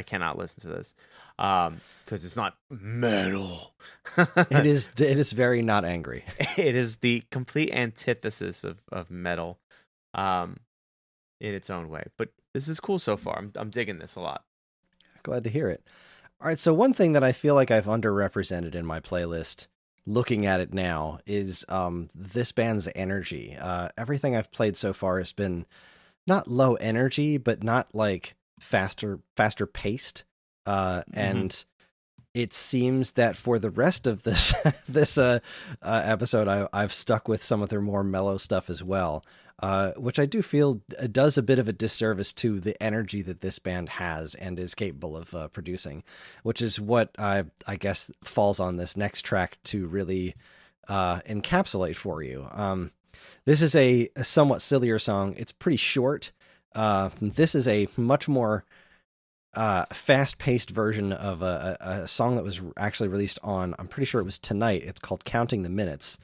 cannot listen to this. Because it's not metal. It is very not angry. It is the complete antithesis of metal, in its own way. But this is cool so far. I'm digging this a lot. Glad to hear it. All right, so one thing that I feel like I've underrepresented in my playlist, looking at it now, is this band's energy. Everything I've played so far has been not low energy, but not like faster paced. And it seems that for the rest of this episode, I've stuck with some of their more mellow stuff as well, which I do feel does a bit of a disservice to the energy that this band has and is capable of producing, which is what I guess falls on this next track to really encapsulate for you. This is a somewhat sillier song. It's pretty short. This is a much more fast-paced version of a song that was actually released on, I'm pretty sure it was Tonight. It's called Counting the Minutes.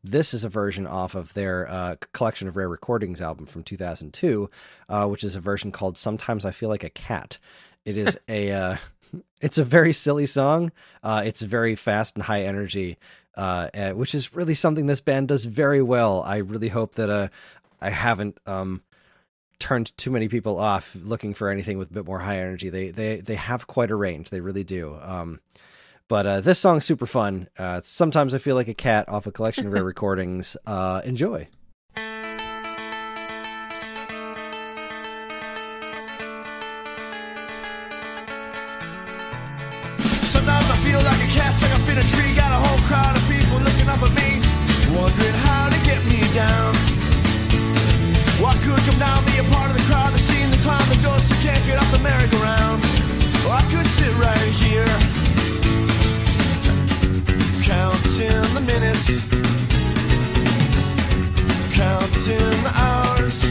This is a version off of their Collection of Rare Recordings album from 2002, which is a version called Sometimes I Feel Like a Cat. It is it's a very silly song. It's very fast and high energy, which is really something this band does very well. I really hope that I haven't turned too many people off looking for anything with a bit more high energy. They have quite a range. They really do. But this song's super fun. Sometimes I Feel Like a Cat off a Collection of Rare Recordings. Enjoy. Sometimes I feel like a cat stuck up in a tree. Got a whole crowd of people looking up at me, wondering how to get me down. Well, I could come down, be a part of the crowd, the scene, the clown, the ghost that can't get off the merry-go-round. Or I could sit right here, counting the minutes, counting the hours.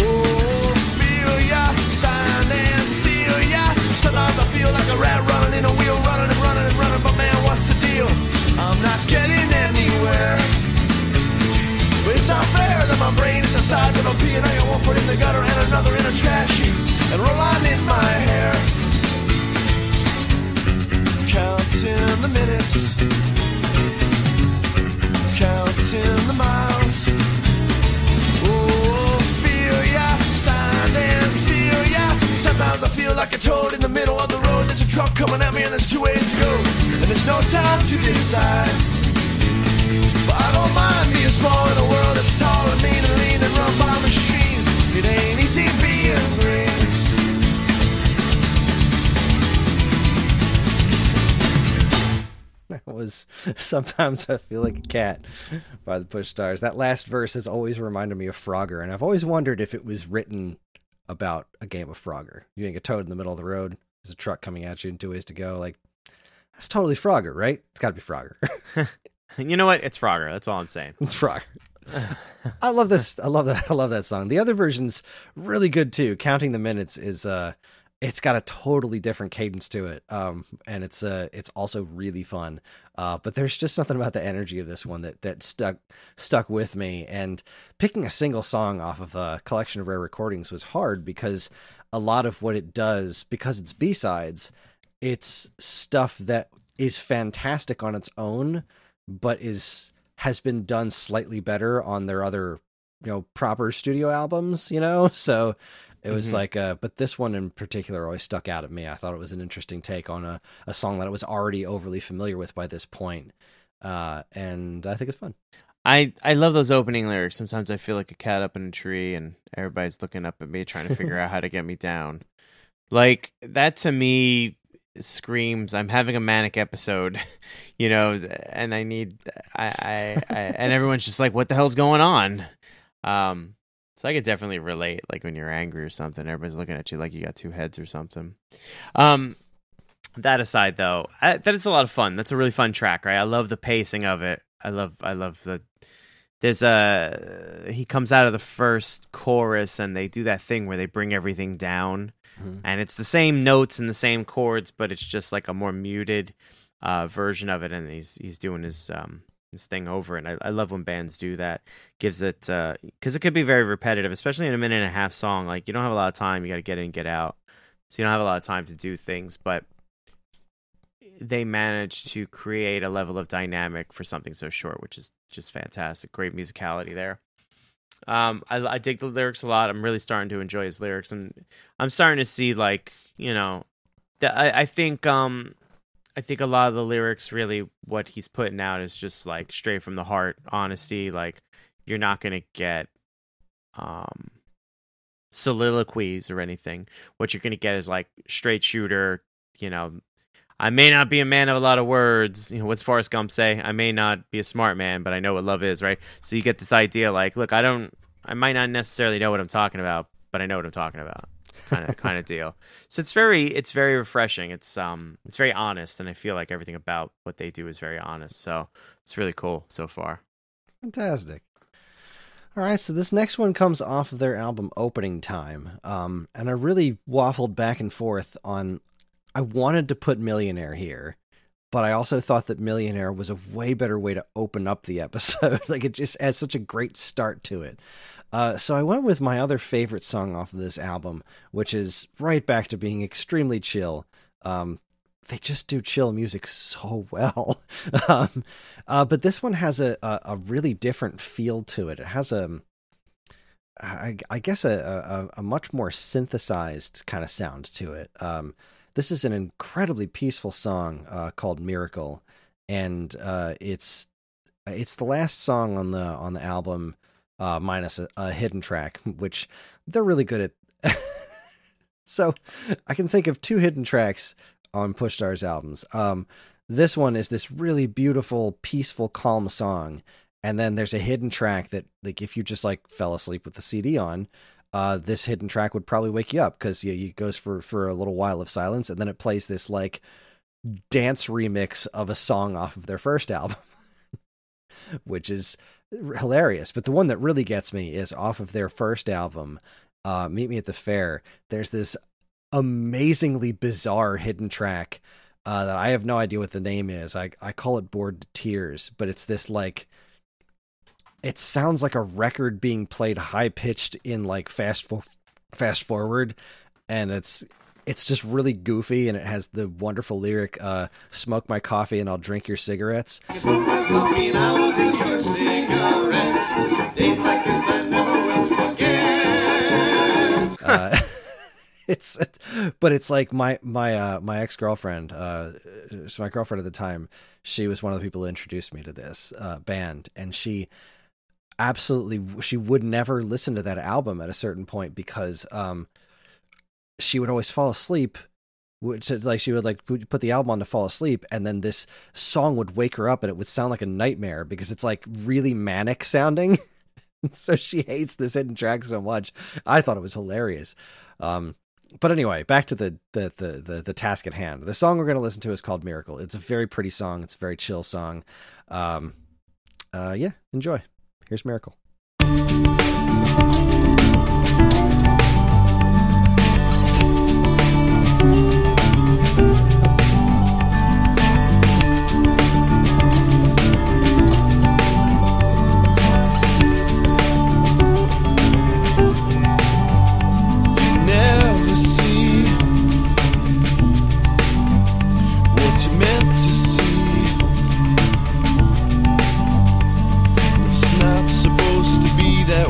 Oh, feel ya, sign and seal ya. Sometimes I feel like a rat running in a wheel, running and running and running, but man, what's the deal? I'm not getting anywhere. But it's not fair that my brain is the size of a pea, and I got one foot in the gutter and another in a trash heap, and roll on in my hair. Counting the minutes, counting the miles. Oh, feel ya, sign and seal ya. Sometimes I feel like a toad in the middle of the road. There's a truck coming at me and there's 2 ways to go, and there's no time to decide. But I don't mind being small in a world that's tall and mean and lean and run by machines. It ain't easy being green. That was Sometimes I Feel Like a Cat by the Push Stars. That last verse has always reminded me of Frogger, and I've always wondered if it was written about a game of Frogger. You ain't a toad in the middle of the road. There's a truck coming at you and 2 ways to go. Like, that's totally Frogger, right? It's got to be Frogger. You know what? It's Frogger. That's all I'm saying. It's Frogger. I love this. I love that. I love that song. The other version's really good too. Counting the Minutes is it's got a totally different cadence to it. And it's also really fun. But there's just something about the energy of this one that stuck with me. And picking a single song off of a Collection of Rare Recordings was hard because a lot of what it does, because it's B-sides, it's stuff that is fantastic on its own, but has been done slightly better on their other, proper studio albums, So it was like, but this one in particular always stuck out at me. I thought it was an interesting take on a song that I was already overly familiar with by this point. And I think it's fun. I love those opening lyrics. Sometimes I feel like a cat up in a tree and everybody's looking up at me trying to figure out how to get me down. Like, that to me screams I'm having a manic episode, and I need and everyone's just like, what the hell's going on? So I could definitely relate, like when you're angry or something, everybody's looking at you like you got 2 heads or something. That aside though, that is a lot of fun. That's a really fun track, right? I love the pacing of it. I love he comes out of the first chorus and they do that thing where they bring everything down. Mm-hmm. And it's the same notes and the same chords, but it's just like a more muted version of it. And he's doing his thing over. And I love when bands do that. Gives it, because it could be very repetitive, especially in a 1.5-minute song. Like, you don't have a lot of time. You got to get in and get out. So you don't have a lot of time to do things. But they managed to create a level of dynamic for something so short, which is just fantastic. Great musicality there. I dig the lyrics a lot. I'm really starting to enjoy his lyrics, and I'm starting to see, like, I think a lot of the lyrics, really what he's putting out is just like straight from the heart, honesty. Like, you're not gonna get soliloquies or anything. What you're gonna get is like straight shooter. I may not be a man of a lot of words. What's Forrest Gump say? I may not be a smart man, but I know what love is, right? So you get this idea, like, look, I might not necessarily know what I'm talking about, but I know what I'm talking about, kind of deal. So it's very refreshing. It's very honest, and I feel like everything about what they do is very honest. So it's really cool so far. Fantastic. All right, so this next one comes off of their album Opening Time, and I really waffled back and forth on, I wanted to put Millionaire here, but I also thought that Millionaire was a way better way to open up the episode. Like, it just has such a great start to it. So I went with my other favorite song off of this album, which is right back to being extremely chill. They just do chill music so well. But this one has a really different feel to it. It has I guess a much more synthesized kind of sound to it. This is an incredibly peaceful song called Miracle, and it's the last song on the album, minus a hidden track, which they're really good at. So I can think of 2 hidden tracks on Pushstar's albums. This one is this really beautiful, peaceful, calm song, and then there's a hidden track that, like, if you just like fell asleep with the CD on, this hidden track would probably wake you up, because it goes for a little while of silence, and then it plays this like dance remix of a song off of their first album, which is hilarious. But the one that really gets me is off of their first album, Meet Me at the Fair. There's this amazingly bizarre hidden track that I have no idea what the name is. I call it Bored to Tears, but it's this, like, it sounds like a record being played high pitched in like fast forward, and it's just really goofy, and it has the wonderful lyric, "Smoke my coffee and I'll drink your cigarettes." Smoke my coffee and I will drink your cigarettes. Days like this I never will forget. But it's like my ex-girlfriend, so my girlfriend at the time, she was one of the people who introduced me to this band, and she would never listen to that album at a certain point, because she would always fall asleep. She would like put the album on to fall asleep, and then this song would wake her up, and it would sound like a nightmare because it's like really manic sounding. So she hates this hidden track so much. I thought it was hilarious. But anyway, back to the task at hand. The song we're going to listen to is called Miracle. It's a very pretty song. It's a very chill song. Yeah, enjoy. Here's Miracle. That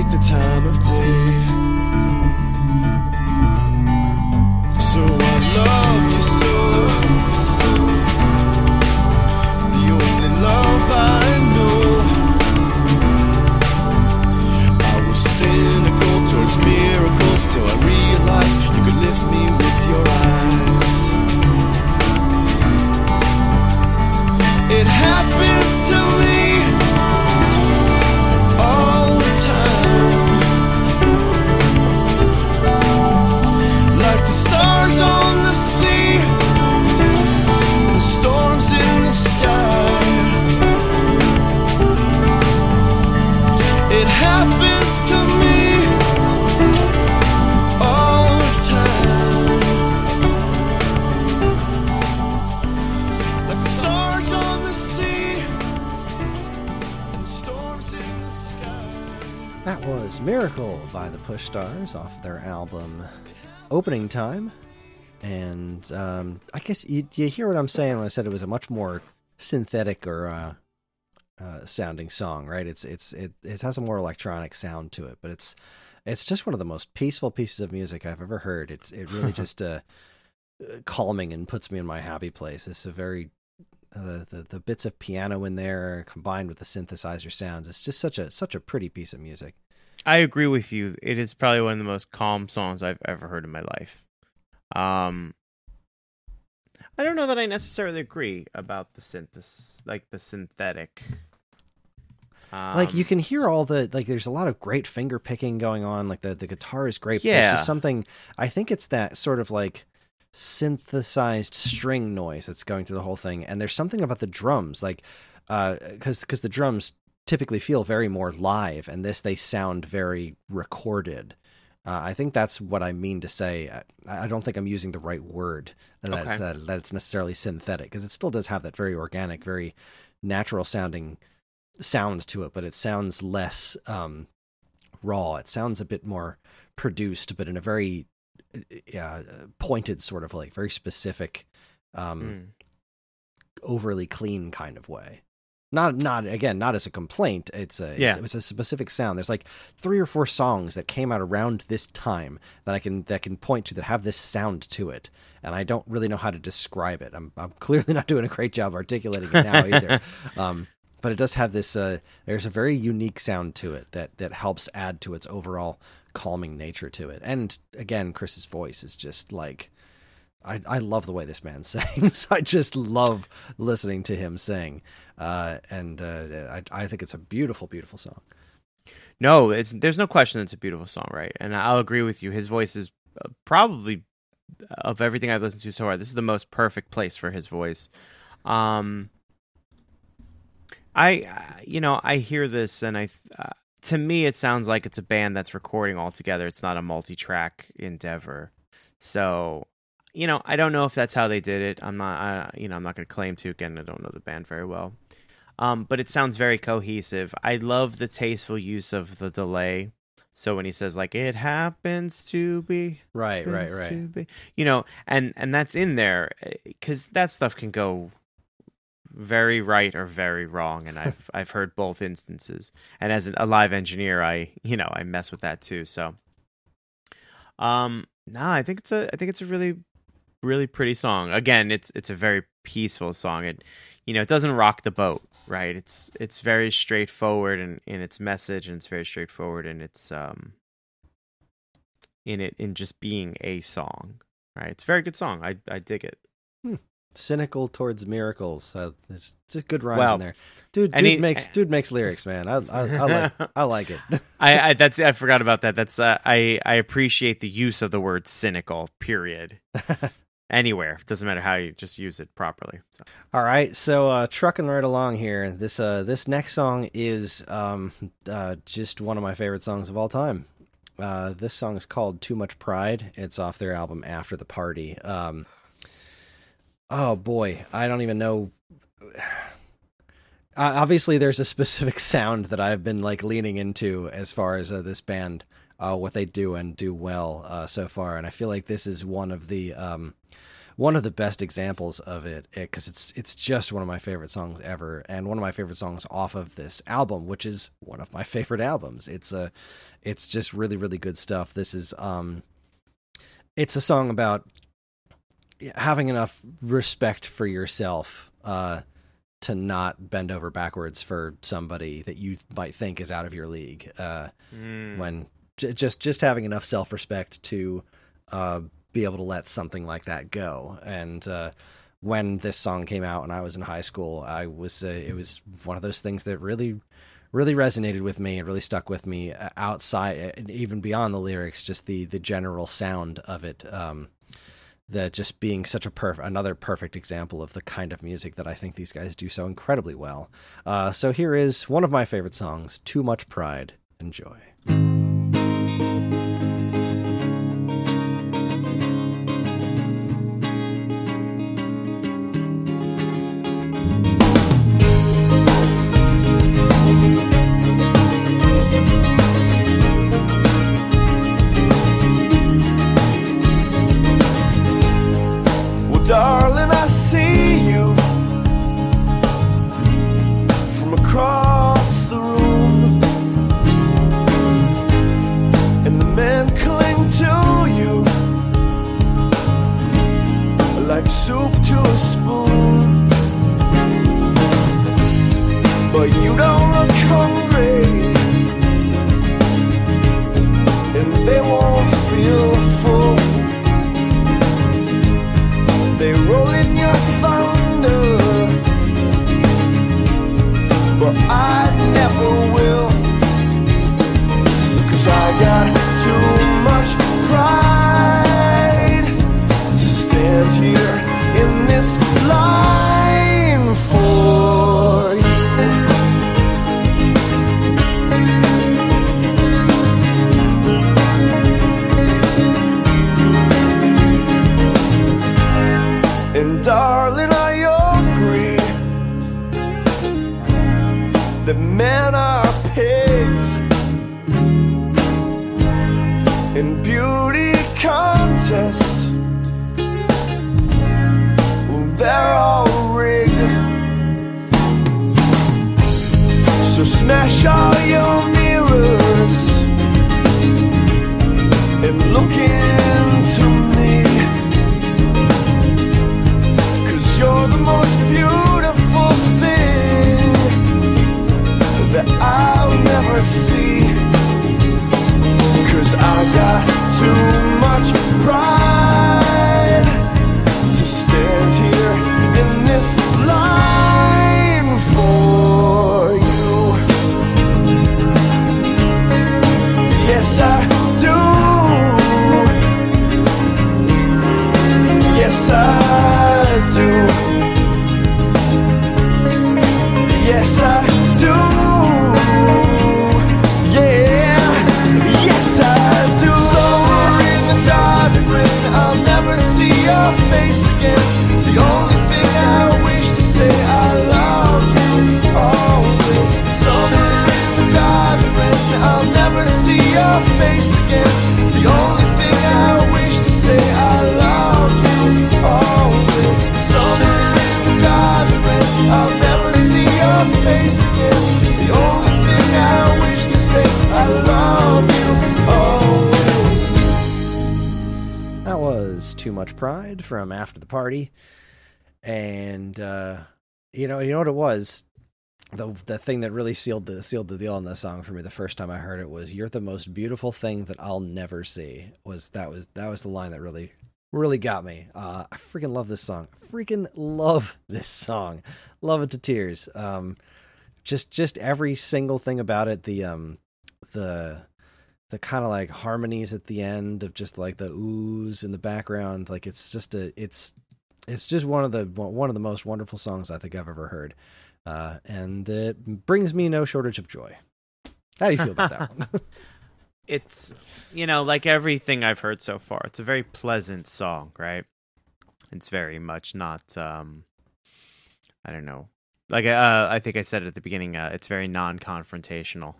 pick the time of day. So I love you so, the only love I know. I was cynical towards miracles till I realized you could lift me with your eyes. It happens to me all the time, like the stars on the sea, the storms in the sky. It happens to me all the time, like the stars on the sea and the storms in the sky. That was Miracle by the Push Stars off their album Opening Time. And I guess you hear what I'm saying when I said it was a much more synthetic or sounding song, right? It has a more electronic sound to it, but it's just one of the most peaceful pieces of music I've ever heard. It really just calming and puts me in my happy place. It's a very the bits of piano in there combined with the synthesizer sounds. It's just such a pretty piece of music. I agree with you. It is probably one of the most calm songs I've ever heard in my life. I don't know that I necessarily agree about the synthetic. Like you can hear all the there's a lot of great finger picking going on. Like the guitar is great. But Yeah. there's just something. I think it's that sort of like synthesized string noise that's going through the whole thing. And there's something about the drums, like because the drums typically feel very more live, and they sound very recorded. I think that's what I mean to say. I don't think I'm using the right word that it's necessarily synthetic, because it still does have that very organic, very natural sounding sounds to it, but it sounds less raw. It sounds a bit more produced, but in a very pointed sort of like very specific, overly clean kind of way. Not as a complaint. It's a specific sound. There's like 3 or 4 songs that came out around this time that I can point to that have this sound to it, and I don't really know how to describe it. I'm clearly not doing a great job articulating it now either. But it does have this. There's a very unique sound to it that helps add to its overall calming nature to it. And again, Kris's voice is just like. I love the way this man sings. I just love listening to him sing. I think it's a beautiful, beautiful song. No, there's no question it's a beautiful song, right? And I'll agree with you. His voice is probably, of everything I've listened to so far, this is the most perfect place for his voice. I hear this, and to me, it sounds like it's a band that's recording all together. It's not a multi-track endeavor. So, I don't know if that's how they did it. I'm not going to claim to. Again, I don't know the band very well. But it sounds very cohesive. I love the tasteful use of the delay. So when he says like it happens to be right, to be, and that's in there because that stuff can go very right or very wrong, and I've heard both instances. And as a live engineer, I mess with that too. So, I think it's a really, really pretty song. Again, it's a very peaceful song. It doesn't rock the boat, right? It's very straightforward in its message, and it's very straightforward in its in just being a song, right? It's a very good song. I dig it. Cynical towards miracles. It's a good rhyme in there. Dude makes lyrics, man. I like it. I forgot about that. That's I appreciate the use of the word cynical. Period. Anywhere, doesn't matter how you just use it properly. So. All right, so trucking right along here. This next song is just one of my favorite songs of all time. This song is called "Too Much Pride." It's off their album After the Party. Oh boy, I don't even know. Obviously, there's a specific sound that I've been like leaning into as far as this band, what they do and do well so far, and I feel like this is one of the one of the best examples of it, because it's just one of my favorite songs ever, and one of my favorite songs off of this album, which is one of my favorite albums. It's just really, really good stuff. This is it's a song about having enough respect for yourself to not bend over backwards for somebody that you might think is out of your league. When just having enough self-respect to be able to let something like that go. And when this song came out and I was in high school, it was one of those things that really, really resonated with me and really stuck with me outside and even beyond the lyrics, just the general sound of it. That just being such another perfect example of the kind of music that I think these guys do so incredibly well. So here is one of my favorite songs, Too Much Pride. Enjoy. Darling, I see you from across the room, and the men cling to you like soup to a spoon. But you don't look hungry, and they won't feel full. They roll in your thunder, but I never will. 'Cause I got too much pride to stand here in this line for you. And darling, I agree that men are pigs in beauty contests. Well, they're all rigged. So smash all your mirrors and look into me. You're the most beautiful thing that I'll never see. 'Cause I got too much pride to stand here in this line for you. Yes, I do. Yes, I do. Yes, I do. Yeah. Yes, I do. Somewhere in the diving ring, I'll never see your face again. The only thing I wish to say, I love you always. Somewhere in the diving ring, I'll never see your face again. The only thing I wish to say, I love you always. Somewhere in the diving ring, I'll never see your face again. The only thing I wish to say, I love you always. That was Too Much Pride from After the Party. And you know what it was? The thing that really sealed the deal on this song for me the first time I heard it was, "You're the most beautiful thing that I'll never see." That was the line that really got me. I freaking love this song. Freaking love this song. Love it to tears. Just every single thing about it. The kind of like harmonies at the end of just like the oohs in the background. Like it's just one of the most wonderful songs I think I've ever heard. And it brings me no shortage of joy. How do you feel about that one? It's, like everything I've heard so far, it's a very pleasant song, right? It's very much not, I don't know. Like, I think I said at the beginning, it's very non-confrontational.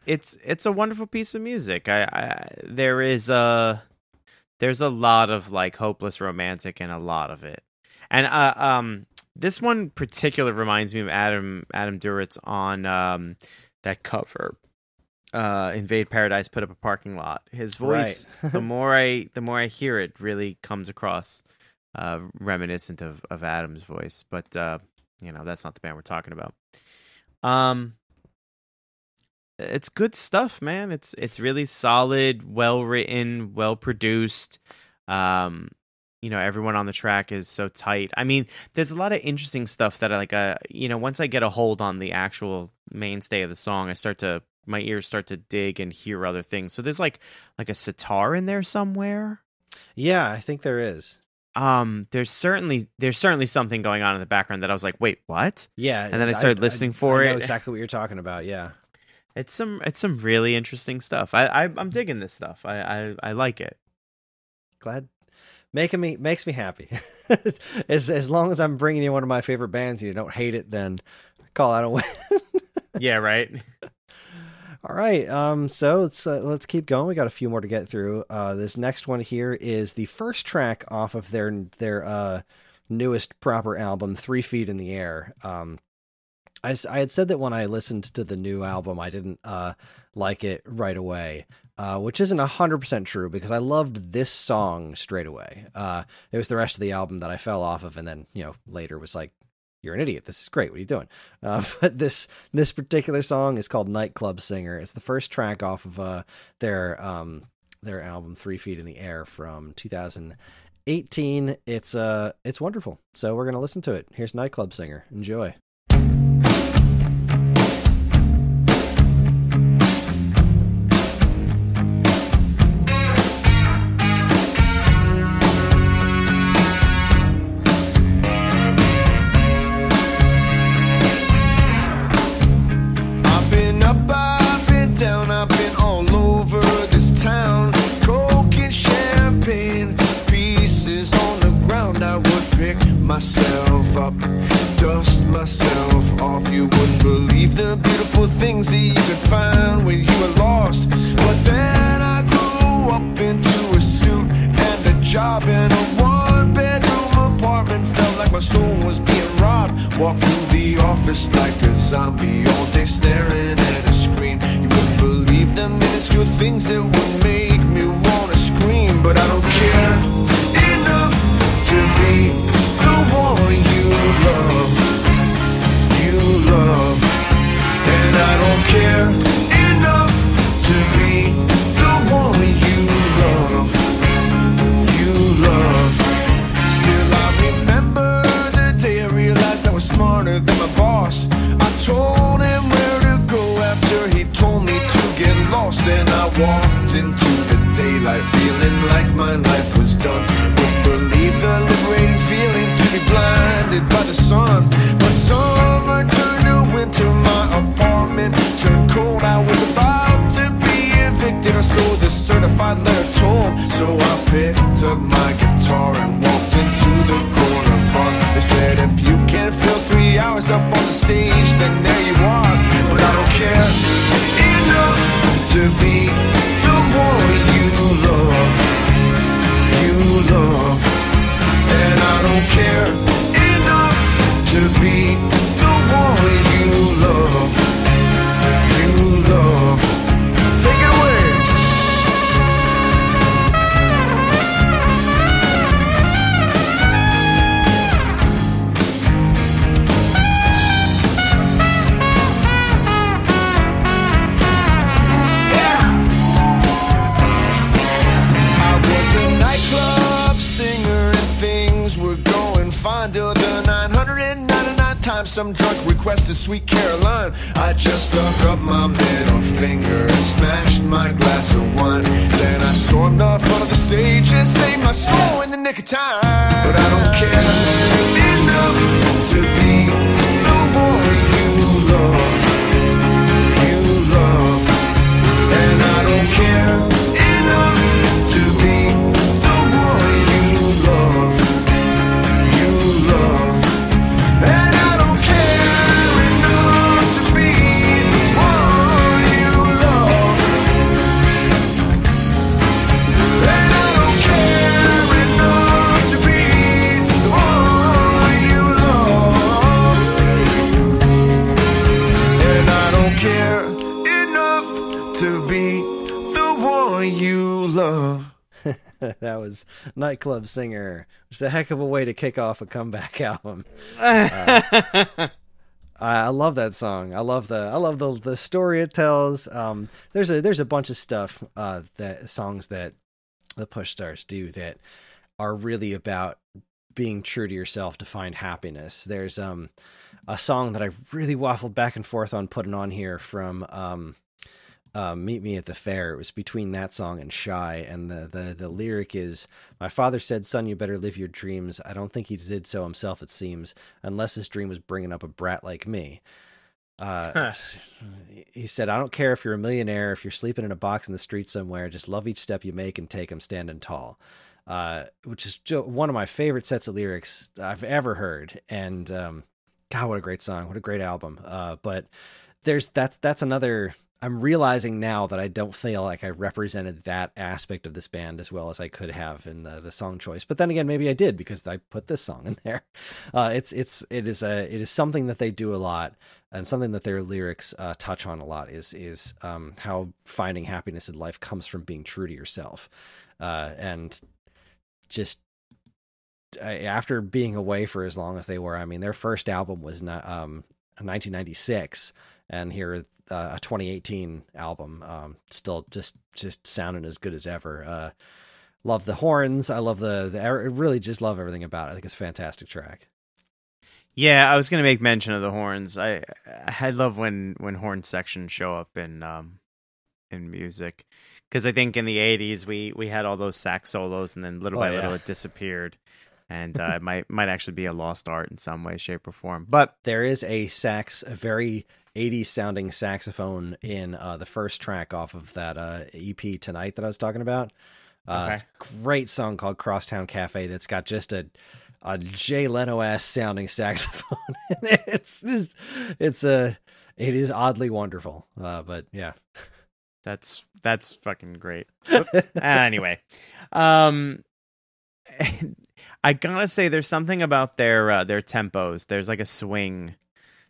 It's a wonderful piece of music. There There's a lot of like hopeless romantic in a lot of it. And this one particular reminds me of Adam Duritz on that cover. Invade Paradise, Put Up a Parking Lot. His voice, Right. the more I hear it, really comes across reminiscent of Adam's voice. But that's not the band we're talking about. It's good stuff, man. It's really solid, well written, well produced. Everyone on the track is so tight. I mean, there's a lot of interesting stuff that once I get a hold on the actual mainstay of the song, my ears start to dig and hear other things. So there's like a sitar in there somewhere. Yeah, I think there is. There's certainly something going on in the background that I was like, wait, what? Yeah, and then I started listening for I it. know exactly what you're talking about. Yeah, it's some really interesting stuff. I'm digging this stuff. I like it. Glad. Makes me happy. as long as I'm bringing you one of my favorite bands and you don't hate it, then call out a win. Yeah, right. All right. So let's keep going. We got a few more to get through. This next one here is the first track off of their newest proper album, 3 Feet in the Air. I had said that when I listened to the new album, I didn't like it right away, which isn't 100% true because I loved this song straight away. It was the rest of the album that I fell off of, and then later was like, "You're an idiot. This is great. What are you doing?" But this particular song is called "Nightclub Singer." It's the first track off of their album 3 Feet in the Air from 2018. It's wonderful. So we're gonna listen to it. Here's "Nightclub Singer." Enjoy. Myself up, dust myself off. You wouldn't believe the beautiful things that you could find when you were lost. But then I grew up into a suit and a job in a 1-bedroom apartment. Felt like my soul was being robbed. Walked through the office like a zombie, all day staring at a screen. You wouldn't believe the minuscule things that would make me wanna scream. But I don't care enough to be you love, and I don't care enough to be the one you love. Still I remember the day I realized I was smarter than my boss. I told him where to go after he told me to get lost, and I walked into the daylight feeling like my life was done. Wouldn't believe the liberating feeling to be blinded by the sun. But summer turned to winter, my apartment turned cold. I was about to be evicted, I saw the certified letter told. So I picked up my guitar and walked into the corner bar. They said if you can't fill 3 hours up on the stage, then there you are. But I don't care enough to be the one you love. And I don't care enough to be the one you love. Take it away. Yeah. I was a nightclub singer and things were going fine till the 999 times some drunk requested Sweet Caroline. I just stuck up my middle finger and smashed my glass of wine. Then I stormed off onto the stage and saved my soul in the nick of time. But I don't care enough to be the one you love. And I don't care enough to be the one you love. And I don't care enough to be the one you love. And I don't care That was Nightclub Singer, which is a heck of a way to kick off a comeback album. I love that song. I love the story it tells. There's a bunch of stuff that songs that the Push Stars do that are really about being true to yourself to find happiness. There's a song that I really waffled back and forth on putting on here from Meet Me at the Fair. It was between that song and Shy, and the lyric is, "My father said, son, you better live your dreams. I don't think he did so himself, it seems, unless his dream was bringing up a brat like me." He said, "I don't care if you're a millionaire, if you're sleeping in a box in the street somewhere, just love each step you make and take them standing tall." Which is one of my favorite sets of lyrics I've ever heard. And God, what a great song. What a great album. But that's another... I'm realizing now that I don't feel like I represented that aspect of this band as well as I could have in the song choice. But then again, maybe I did, because I put this song in there. It is something that they do a lot, and something that their lyrics touch on a lot is how finding happiness in life comes from being true to yourself. And just after being away for as long as they were, I mean, their first album was 1996. And here, a 2018 album, still just sounding as good as ever. Love the horns. I love I really just love everything about it. I think it's a fantastic track. Yeah, I was going to make mention of the horns. I love when horn sections show up in music, because I think in the 80s we had all those sax solos, and then little by little it disappeared. And it might actually be a lost art in some way, shape, or form. But there is a very 80s sounding saxophone in the first track off of that EP Tonight that I was talking about. It's a great song called Crosstown Cafe that's got just a Jay Leno-ass sounding saxophone. It is oddly wonderful. But yeah. That's fucking great. Anyway, I gotta say, there's something about their tempos. There's like a swing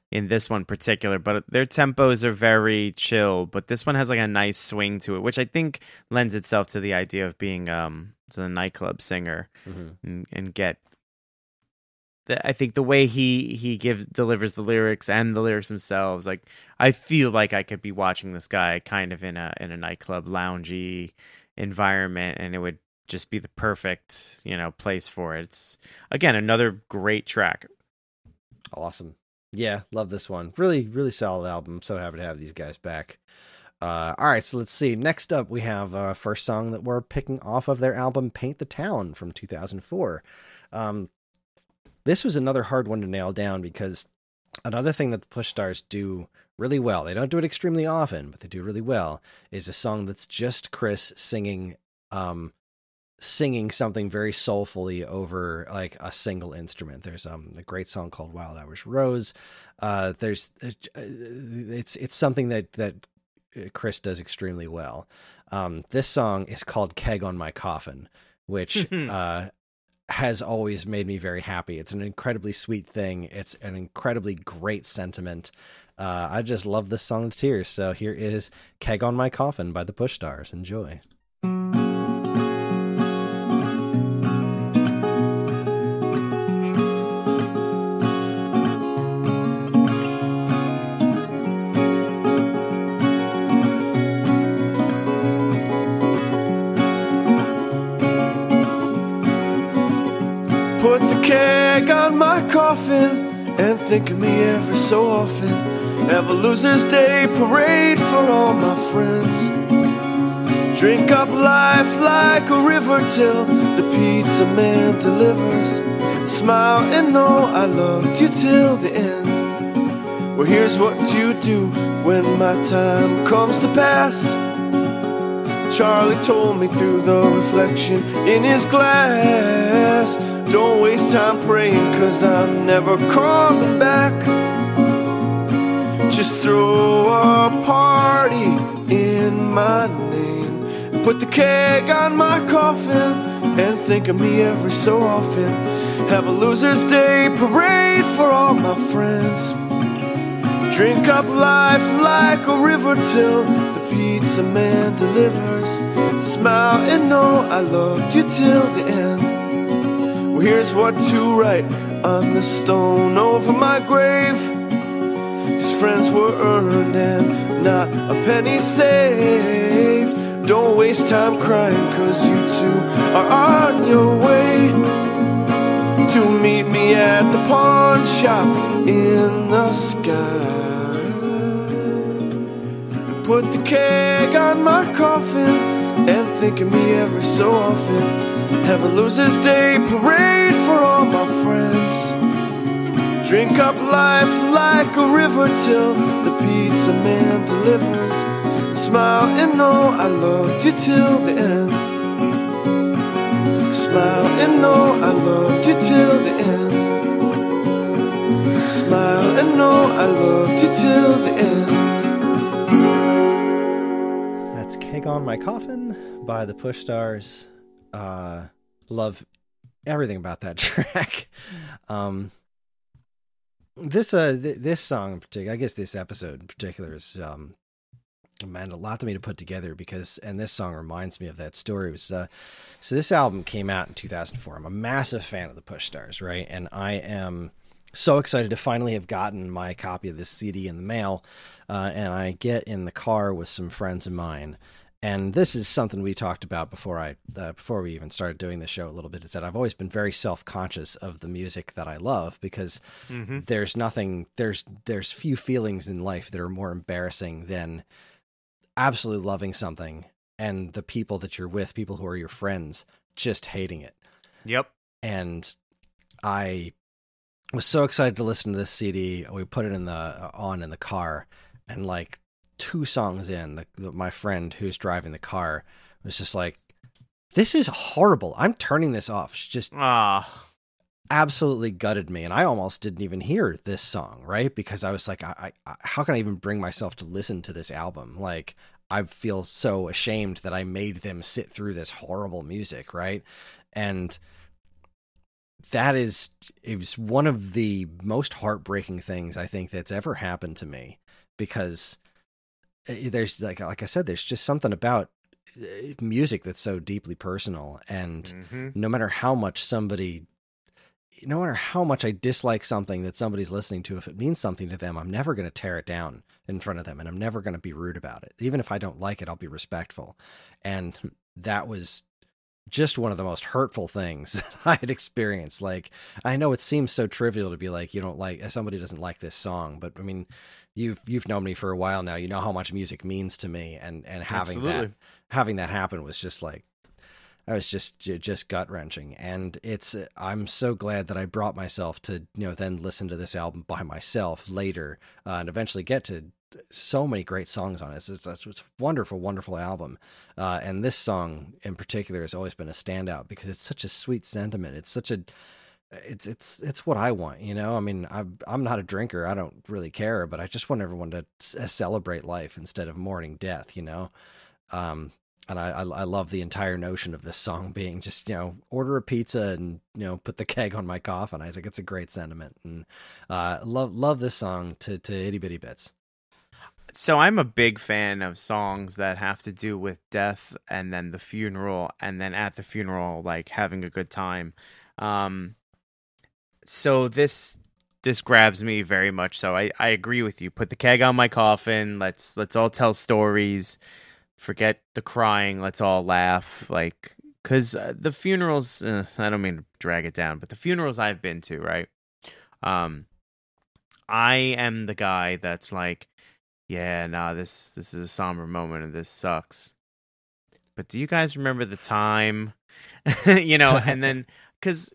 in this one particular, but their tempos are very chill. But this one has like a nice swing to it, which I think lends itself to the idea of being a nightclub singer, and get. I think the way he delivers the lyrics and the lyrics themselves, like, I feel like I could be watching this guy kind of in a nightclub loungy environment, and it would just be the perfect, place for it. It's, again, another great track. Awesome. Yeah, love this one. Really, really solid album. So happy to have these guys back. All right, so let's see. Next up, we have our first song that we're picking off of their album Paint the Town from 2004. This was another hard one to nail down, because another thing that the Push Stars do really well, they don't do it extremely often, but they do really well, is a song that's just Kris singing something very soulfully over like a single instrument. There's a great song called Wild Irish Rose. It's something that Kris does extremely well. This song is called Keg on My Coffin, which has always made me very happy. It's an incredibly sweet thing. It's an incredibly great sentiment. I just love this song to tears. So here is Keg on My Coffin by the Push Stars. Enjoy. Put the keg on my coffin and think of me every so often. Have a loser's day parade for all my friends. Drink up life like a river till the pizza man delivers. Smile and know I loved you till the end. Well, here's what you do when my time comes to pass. Charlie told me through the reflection in his glass. Don't waste time praying, 'cause I'm never coming back. Just throw a party in my name. Put the keg on my coffin and think of me every so often. Have a loser's day parade for all my friends. Drink up life like a river till the pizza man delivers. Smile and know I loved you till the end. Well, here's what to write on the stone over my grave. His friends were earned and not a penny saved. Don't waste time crying, cause you two are on your way to meet me at the pawn shop in the sky. Put the keg on my coffin and think of me every so often. Have a loser's day parade for all my friends. Drink up life like a river till the pizza man delivers. Smile and know I loved you till the end. Smile and know I loved you till the end. Smile and know I loved you till the end. That's Keg on My Coffin by the Push Stars. Love everything about that track. This song in particular, I guess this episode in particular is meant a lot to me to put together because, and this song reminds me of that story. It was so this album came out in 2004. I'm a massive fan of the Push Stars, right? And I am so excited to finally have gotten my copy of this CD in the mail. And I get in the car with some friends of mine. And this is something we talked about before we even started doing the show a little bit, is that I've always been very self-conscious of the music that I love because there's few feelings in life that are more embarrassing than absolutely loving something and the people that you're with, people who are your friends, just hating it. Yep. And I was so excited to listen to this CD. We put it in the car, and like 2 songs in, my friend who's driving the car was just like, "This is horrible. I'm turning this off." She just absolutely gutted me, and I almost didn't even hear this song, right? Because I was like, I how can I even bring myself to listen to this album? Like, I feel so ashamed that I made them sit through this horrible music, right? And it was one of the most heartbreaking things I think that's ever happened to me, because there's like I said, there's just something about music that's so deeply personal, and no matter how much I dislike something that somebody's listening to, if it means something to them, I'm never going to tear it down in front of them, and I'm never going to be rude about it. Even if I don't like it, I'll be respectful. And that was just one of the most hurtful things that I had experienced. Like, I know it seems so trivial to be like, somebody doesn't like this song, but I mean, you've known me for a while now. You know how much music means to me, and having that happen was just like, I was just gut wrenching. And I'm so glad that I brought myself to, then listen to this album by myself later, and eventually get to so many great songs on it. It's a wonderful, wonderful album. And this song in particular has always been a standout because it's such a sweet sentiment. It's what I want, I mean, I'm not a drinker. I don't really care, but I just want everyone to celebrate life instead of mourning death, And I love the entire notion of this song being just, order a pizza and, put the keg on my coffin. I think it's a great sentiment, and love this song to itty bitty bits. So I'm a big fan of songs that have to do with death and then the funeral, and then at the funeral, like having a good time. So this grabs me very much. So I agree with you. Put the keg on my coffin. Let's all tell stories. Forget the crying. Let's all laugh. Like, because the funerals, I don't mean to drag it down, but the funerals I've been to, right? I am the guy that's like, yeah, nah, this is a somber moment and this sucks. But do you guys remember the time? And then, because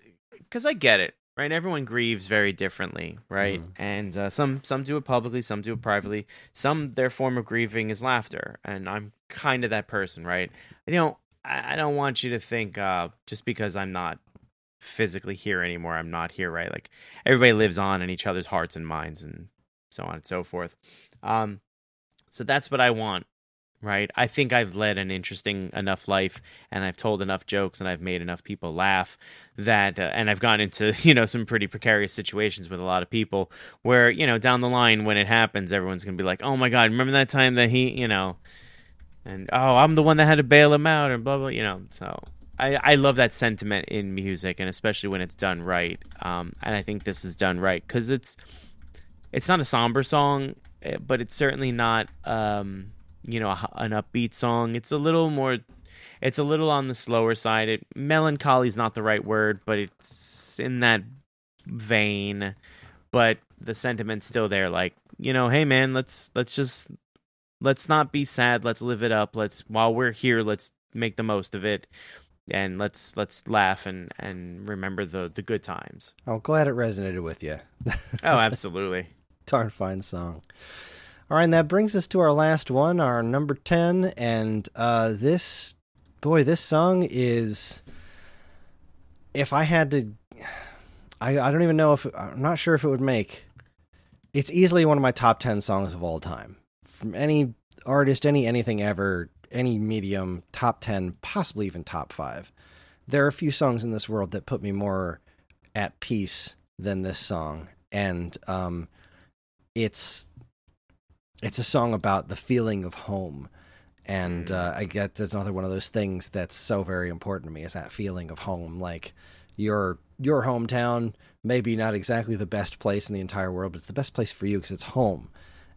I get it, right? Everyone grieves very differently, right? And some do it publicly, some do it privately. Some, their form of grieving is laughter, and I'm kind of that person, right? I don't want you to think just because I'm not physically here anymore, I'm not here, right? Like, everybody lives on in each other's hearts and minds, and so on and so forth. So that's what I want, right? I think I've led an interesting enough life, and I've told enough jokes, and I've made enough people laugh that, and I've gotten into, some pretty precarious situations with a lot of people where, down the line when it happens, everyone's going to be like, oh my God, remember that time that he, and I'm the one that had to bail him out, and blah blah. So I love that sentiment in music, and especially when it's done right. And I think this is done right because it's not a somber song, but it's certainly not an upbeat song. It's a little more. It's a little on the slower side. Melancholy is not the right word, but it's in that vein. But the sentiment's still there. Like, hey man, let's not be sad. Let's live it up. While we're here, let's make the most of it, and let's laugh and remember the good times. I'm glad it resonated with you. Oh, absolutely. Darn fine song. All right, and that brings us to our last one, our number 10, and this song is, if I had to, I don't even know I'm not sure if it would make, it's easily one of my top 10 songs of all time. From any artist, anything ever, any medium, top 10, possibly even top 5. There are a few songs in this world that put me more at peace than this song, and it's a song about the feeling of home. And I get that's another one of those things that's so very important to me, is that feeling of home. Like your hometown, maybe not exactly the best place in the entire world, but it's the best place for you because it's home,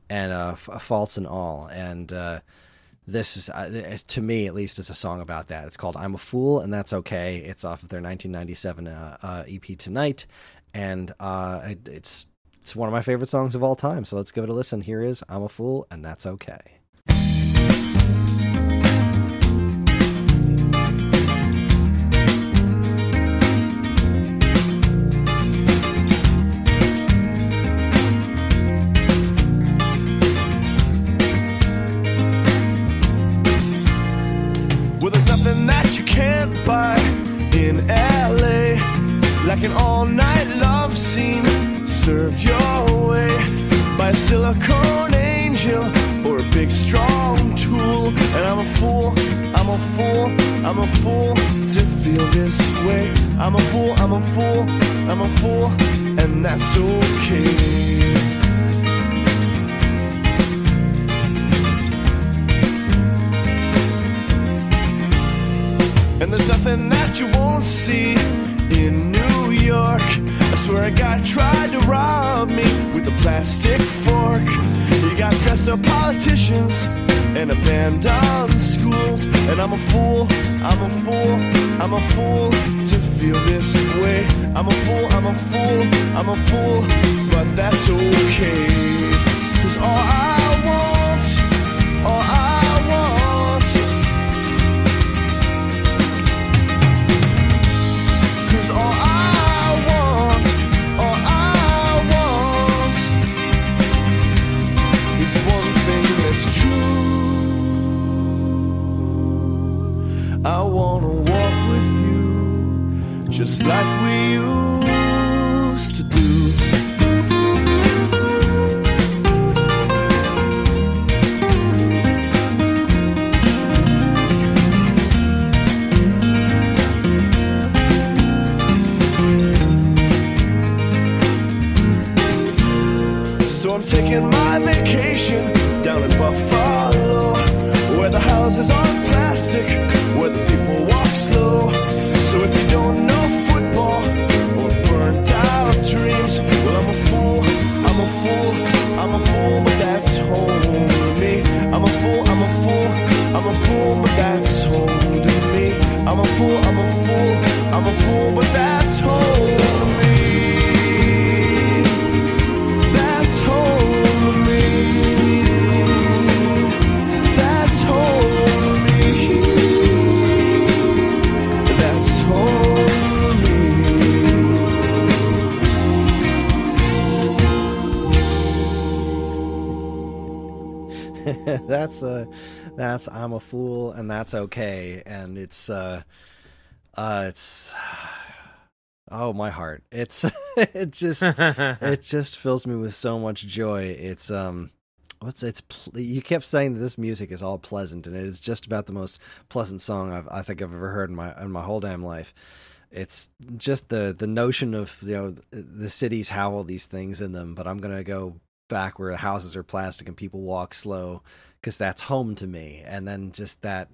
and faults and all. And this is, to me at least, is a song about that. It's called "I'm a Fool and That's Okay." It's off of their 1997 EP Tonight, and it's one of my favorite songs of all time. So let's give it a listen. Here is "I'm a Fool and That's Okay." Well, there's nothing that you can't buy in LA, like an all-night love scene served your way by a silicone angel or a big strong tool. And I'm a fool to feel this way. I'm a fool, and that's okay. And there's nothing that you won't see in New York. I swear a guy tried to rob me with a plastic fork. You got dressed up politicians and abandoned schools. And I'm a fool to feel this way. I'm a fool, but that's okay. 'Cause all I want, is one thing that's true. I wanna walk with you just like we used to do. So I'm taking my vacation down in Buffalo, where the houses aren't plastic, where the people walk slow. So if you don't know football or burnt out dreams, well, I'm a fool, but that's home to me. I'm a fool, but that's home to me. I'm a fool, but that's home to me. That's home to me. That's home to me. That's home to me. That's I'm a Fool and That's Okay. And it's oh, my heart. It just fills me with so much joy. It's you kept saying that this music is all pleasant, and it is just about the most pleasant song I think I've ever heard in my whole damn life. It's just the notion of, the cities have all these things in them, but I'm gonna go back where the houses are plastic and people walk slow, because that's home to me. And then just that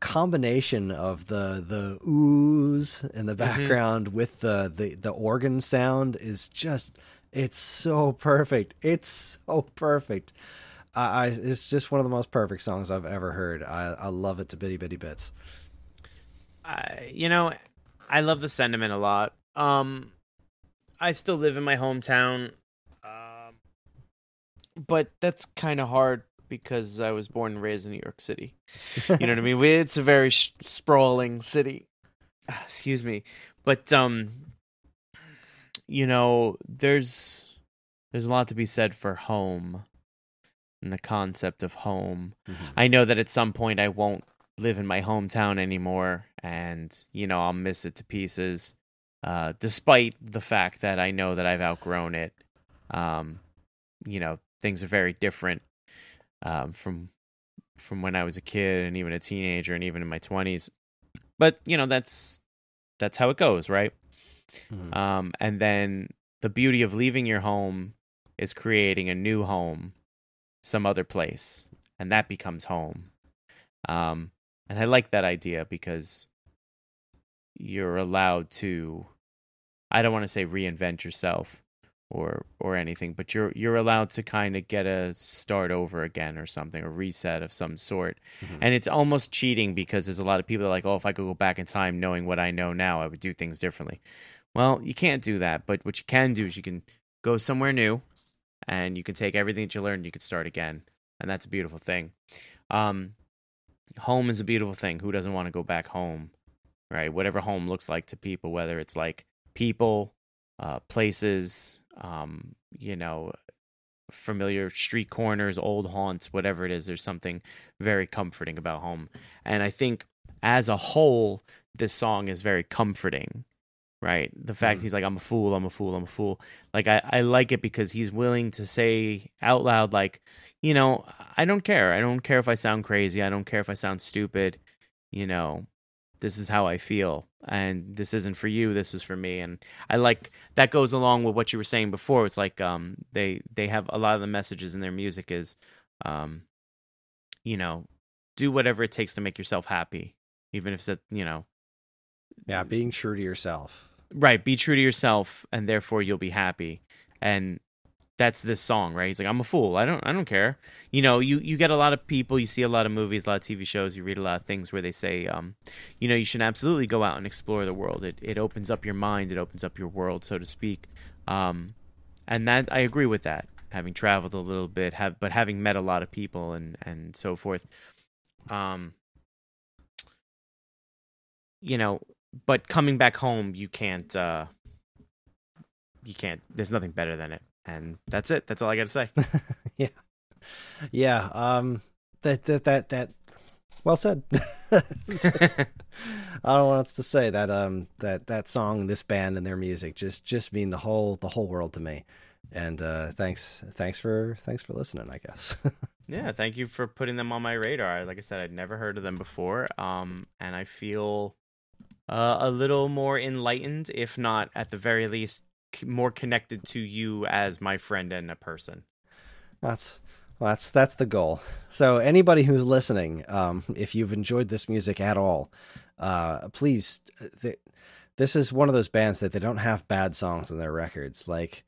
combination of the oohs in the background with the organ sound is just, it's so perfect. It's so perfect. It's just one of the most perfect songs I've ever heard. I love it to bitty bitty bits. I love the sentiment a lot. I still live in my hometown, but that's kind of hard because I was born and raised in New York City. You know what I mean? It's a very sprawling city. Excuse me. But, there's a lot to be said for home and the concept of home. Mm-hmm. I know that at some point I won't live in my hometown anymore, and, I'll miss it to pieces, despite the fact that I know that I've outgrown it. Things are very different from when I was a kid and even a teenager and even in my 20s. But, that's how it goes, right? Mm-hmm. And then the beauty of leaving your home is creating a new home some other place, and that becomes home. And I like that idea because you're allowed to, I don't want to say reinvent yourself or anything, but you're allowed to kind of get a start over again or something, a reset of some sort. Mm-hmm. And it's almost cheating because there's a lot of people that are like, oh, if I could go back in time knowing what I know now, I would do things differently. Well, you can't do that, but what you can do is you can go somewhere new and you can take everything that you learned and you can start again. And that's a beautiful thing. Home is a beautiful thing. Who doesn't want to go back home, right? Whatever home looks like to people, whether it's like people, places, familiar street corners, old haunts, whatever it is, there's something very comforting about home. And I think as a whole, this song is very comforting, right? The fact he's like, I'm a fool, I'm a fool, I'm a fool. Like, I like it because he's willing to say out loud, like, I don't care. I don't care if I sound crazy. I don't care if I sound stupid. This is how I feel. And this isn't for you. This is for me. And I like that goes along with what you were saying before. It's like they have a lot of the messages in their music is, do whatever it takes to make yourself happy. Even if it's, Yeah, being true to yourself. Right. Be true to yourself, and therefore you'll be happy. And that's this song, right? He's like, I'm a fool. I don't care. You get a lot of people, you see a lot of movies, a lot of TV shows, you read a lot of things where they say, you should absolutely go out and explore the world. It opens up your mind. It opens up your world, so to speak. And that I agree with that, having traveled a little bit, but having met a lot of people and so forth. But coming back home, you can't, there's nothing better than it. And that's it. That's all I got to say. Yeah. That well said. I don't know what else to say. That song, this band, and their music just mean the whole world to me. And thanks for listening, I guess. Yeah, thank you for putting them on my radar. Like I said, I'd never heard of them before. And I feel a little more enlightened, if not at the very least more connected to you as my friend and a person. That's the goal. So anybody who's listening, if you've enjoyed this music at all, please, this is one of those bands that they don't have bad songs on their records. Like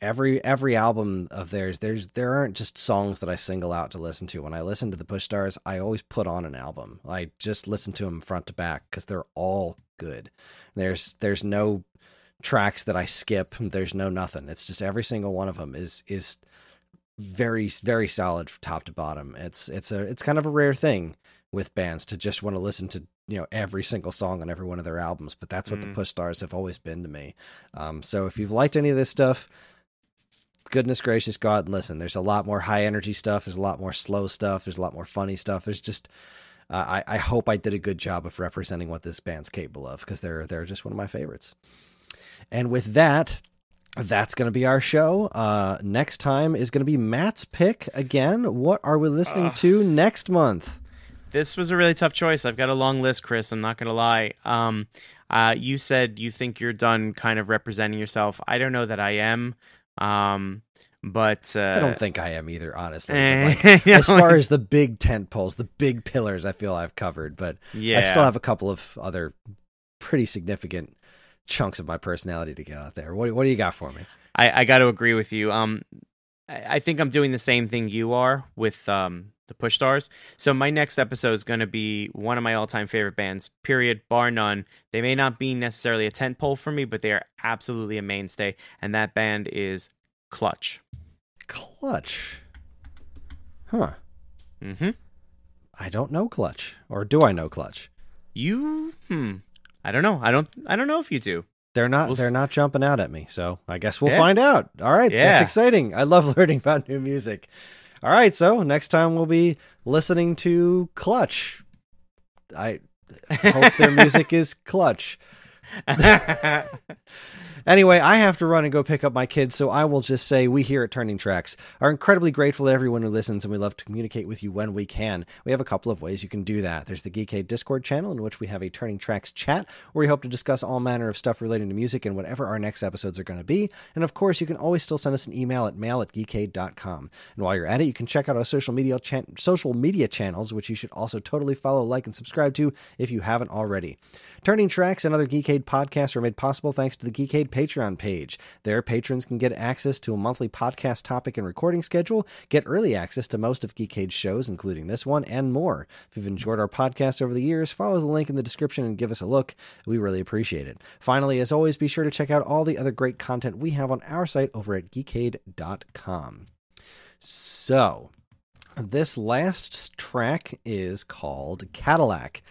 every album of theirs, there aren't just songs that I single out to listen to. When I listen to the Push Stars, I always put on an album. I just listen to them front to back because they're all good. There's no tracks that I skip. There's no nothing. It's just every single one of them is very, very solid from top to bottom. It's kind of a rare thing with bands to just want to listen to, every single song on every one of their albums, but that's what the Push Stars have always been to me. So if you've liked any of this stuff, goodness gracious, go out and listen. There's a lot more high energy stuff. There's a lot more slow stuff. There's a lot more funny stuff. There's just, I hope I did a good job of representing what this band's capable of, because they're just one of my favorites. And with that, that's going to be our show. Next time is going to be Matt's pick again. What are we listening to next month? This was a really tough choice. I've got a long list, Chris. I'm not going to lie. You said you think you're done kind of representing yourself. I don't know that I am. But I don't think I am either, honestly. Yeah, as far as the big tent poles, the big pillars, I feel I've covered. But yeah. I still have a couple of other pretty significant chunks of my personality to get out there. What do you got for me? I got to agree with you. I think I'm doing the same thing you are with the Push Stars. So my next episode is going to be one of my all-time favorite bands, period, bar none. They may not be necessarily a tentpole for me, but they are absolutely a mainstay. And that band is Clutch. Clutch? Huh. Mm-hmm. I don't know Clutch. Or do I know Clutch? You? I don't know. I don't know if you do. They're not jumping out at me, so I guess we'll find out. All right, Yeah. That's exciting. I love learning about new music. All right, so next time we'll be listening to Clutch. I hope their music is Clutch. Anyway, I have to run and go pick up my kids, so I will just say we here at Turning Tracks are incredibly grateful to everyone who listens, and we love to communicate with you when we can. We have a couple of ways you can do that. There's the Geekade Discord channel, in which we have a Turning Tracks chat, where we hope to discuss all manner of stuff relating to music and whatever our next episodes are going to be. And of course, you can always still send us an email at mail@geekade.com. And while you're at it, you can check out our social media channels, which you should also totally follow, like, and subscribe to if you haven't already. Turning Tracks and other Geekade podcasts are made possible thanks to the Geekade Patreon page. There, patrons can get access to a monthly podcast topic and recording schedule, get early access to most of Geekade's shows, including this one, and more. If you've enjoyed our podcast over the years, follow the link in the description and give us a look. We really appreciate it. Finally, as always, be sure to check out all the other great content we have on our site over at geekade.com. So, this last track is called Cadillac.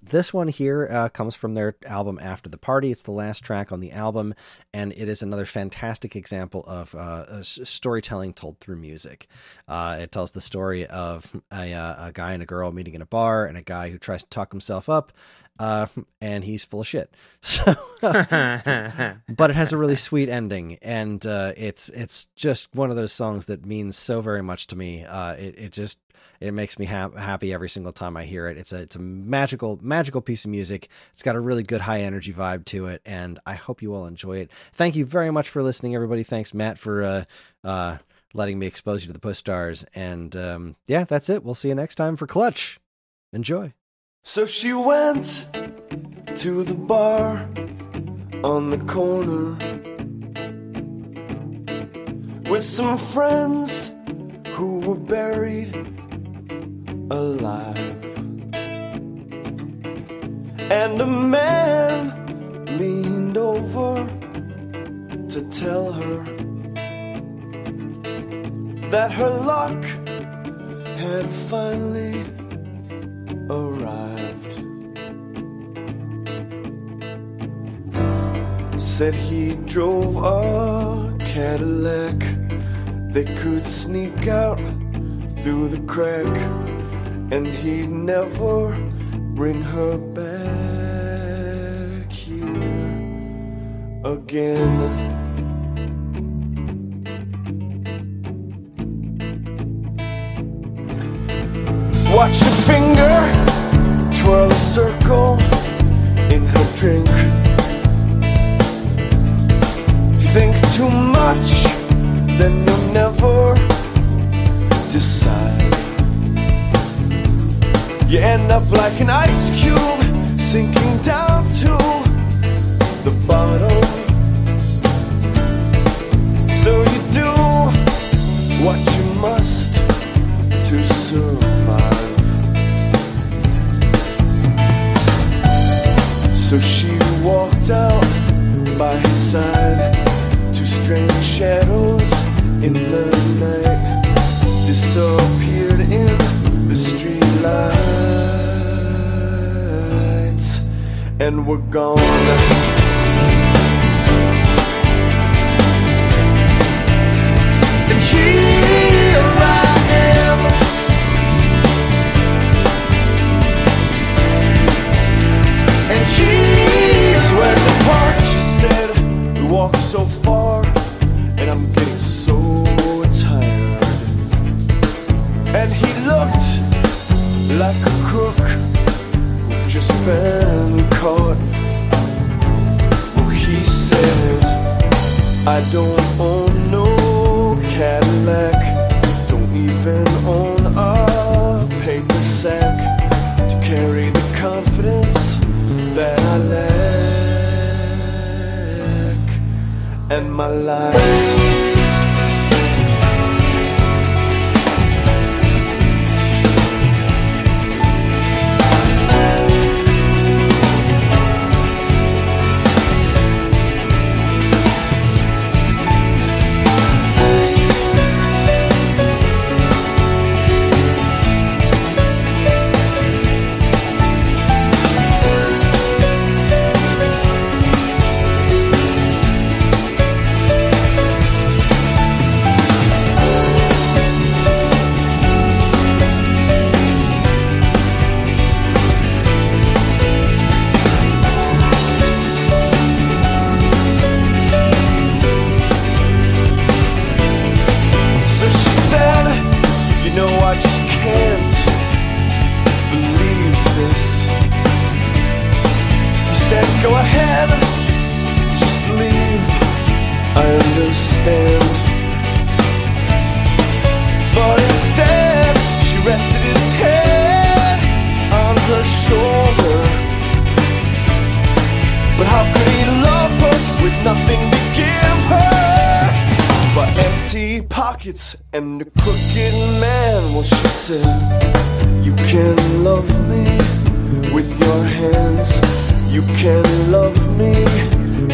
This one here comes from their album After the Party. It's the last track on the album, and it is another fantastic example of storytelling told through music. It tells the story of a guy and a girl meeting in a bar, and a guy who tries to talk himself up, and he's full of shit. So, but it has a really sweet ending, and it's just one of those songs that means so very much to me. It makes me happy every single time I hear it. It's a magical piece of music. It's got a really good high energy vibe to it, and I hope you all enjoy it. Thank you very much for listening, everybody. Thanks, Matt, for letting me expose you to the Push Stars. And yeah, that's it. We'll see you next time for Clutch. Enjoy. So she went to the bar on the corner with some friends who were buried alive. And a man leaned over to tell her that her luck had finally arrived. Said he drove a Cadillac that could sneak out through the crack, and he'd never bring her back here again. Watch your finger twirl a circle in her drink. If you think too much, then you'll never decide. You end up like an ice cube sinking down to the bottom. So you do what you must to survive. So she walked out by his side. Two strange shadows in the night disappeared in the street lights and were gone. And here I am, and here's where's the park, she said. We walked so far, and I'm getting so tired. And he looked like a crook who'd just been caught. Well, he said, I don't own no lack. Don't even own a paper sack to carry the confidence that I lack. And my life, go ahead, just leave, I understand. But instead, she rested his head on her shoulder. But how could he love her with nothing to give her but empty pockets and a crooked man? Well, she said, you can love me with your hands, you can love me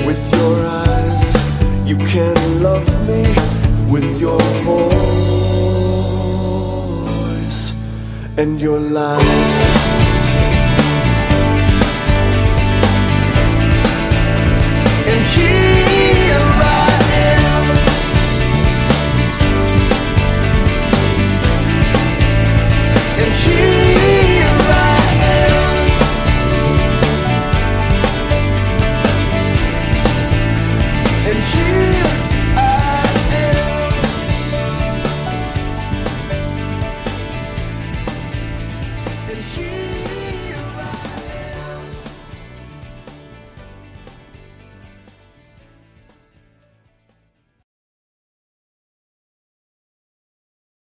with your eyes, you can love me with your voice and your life.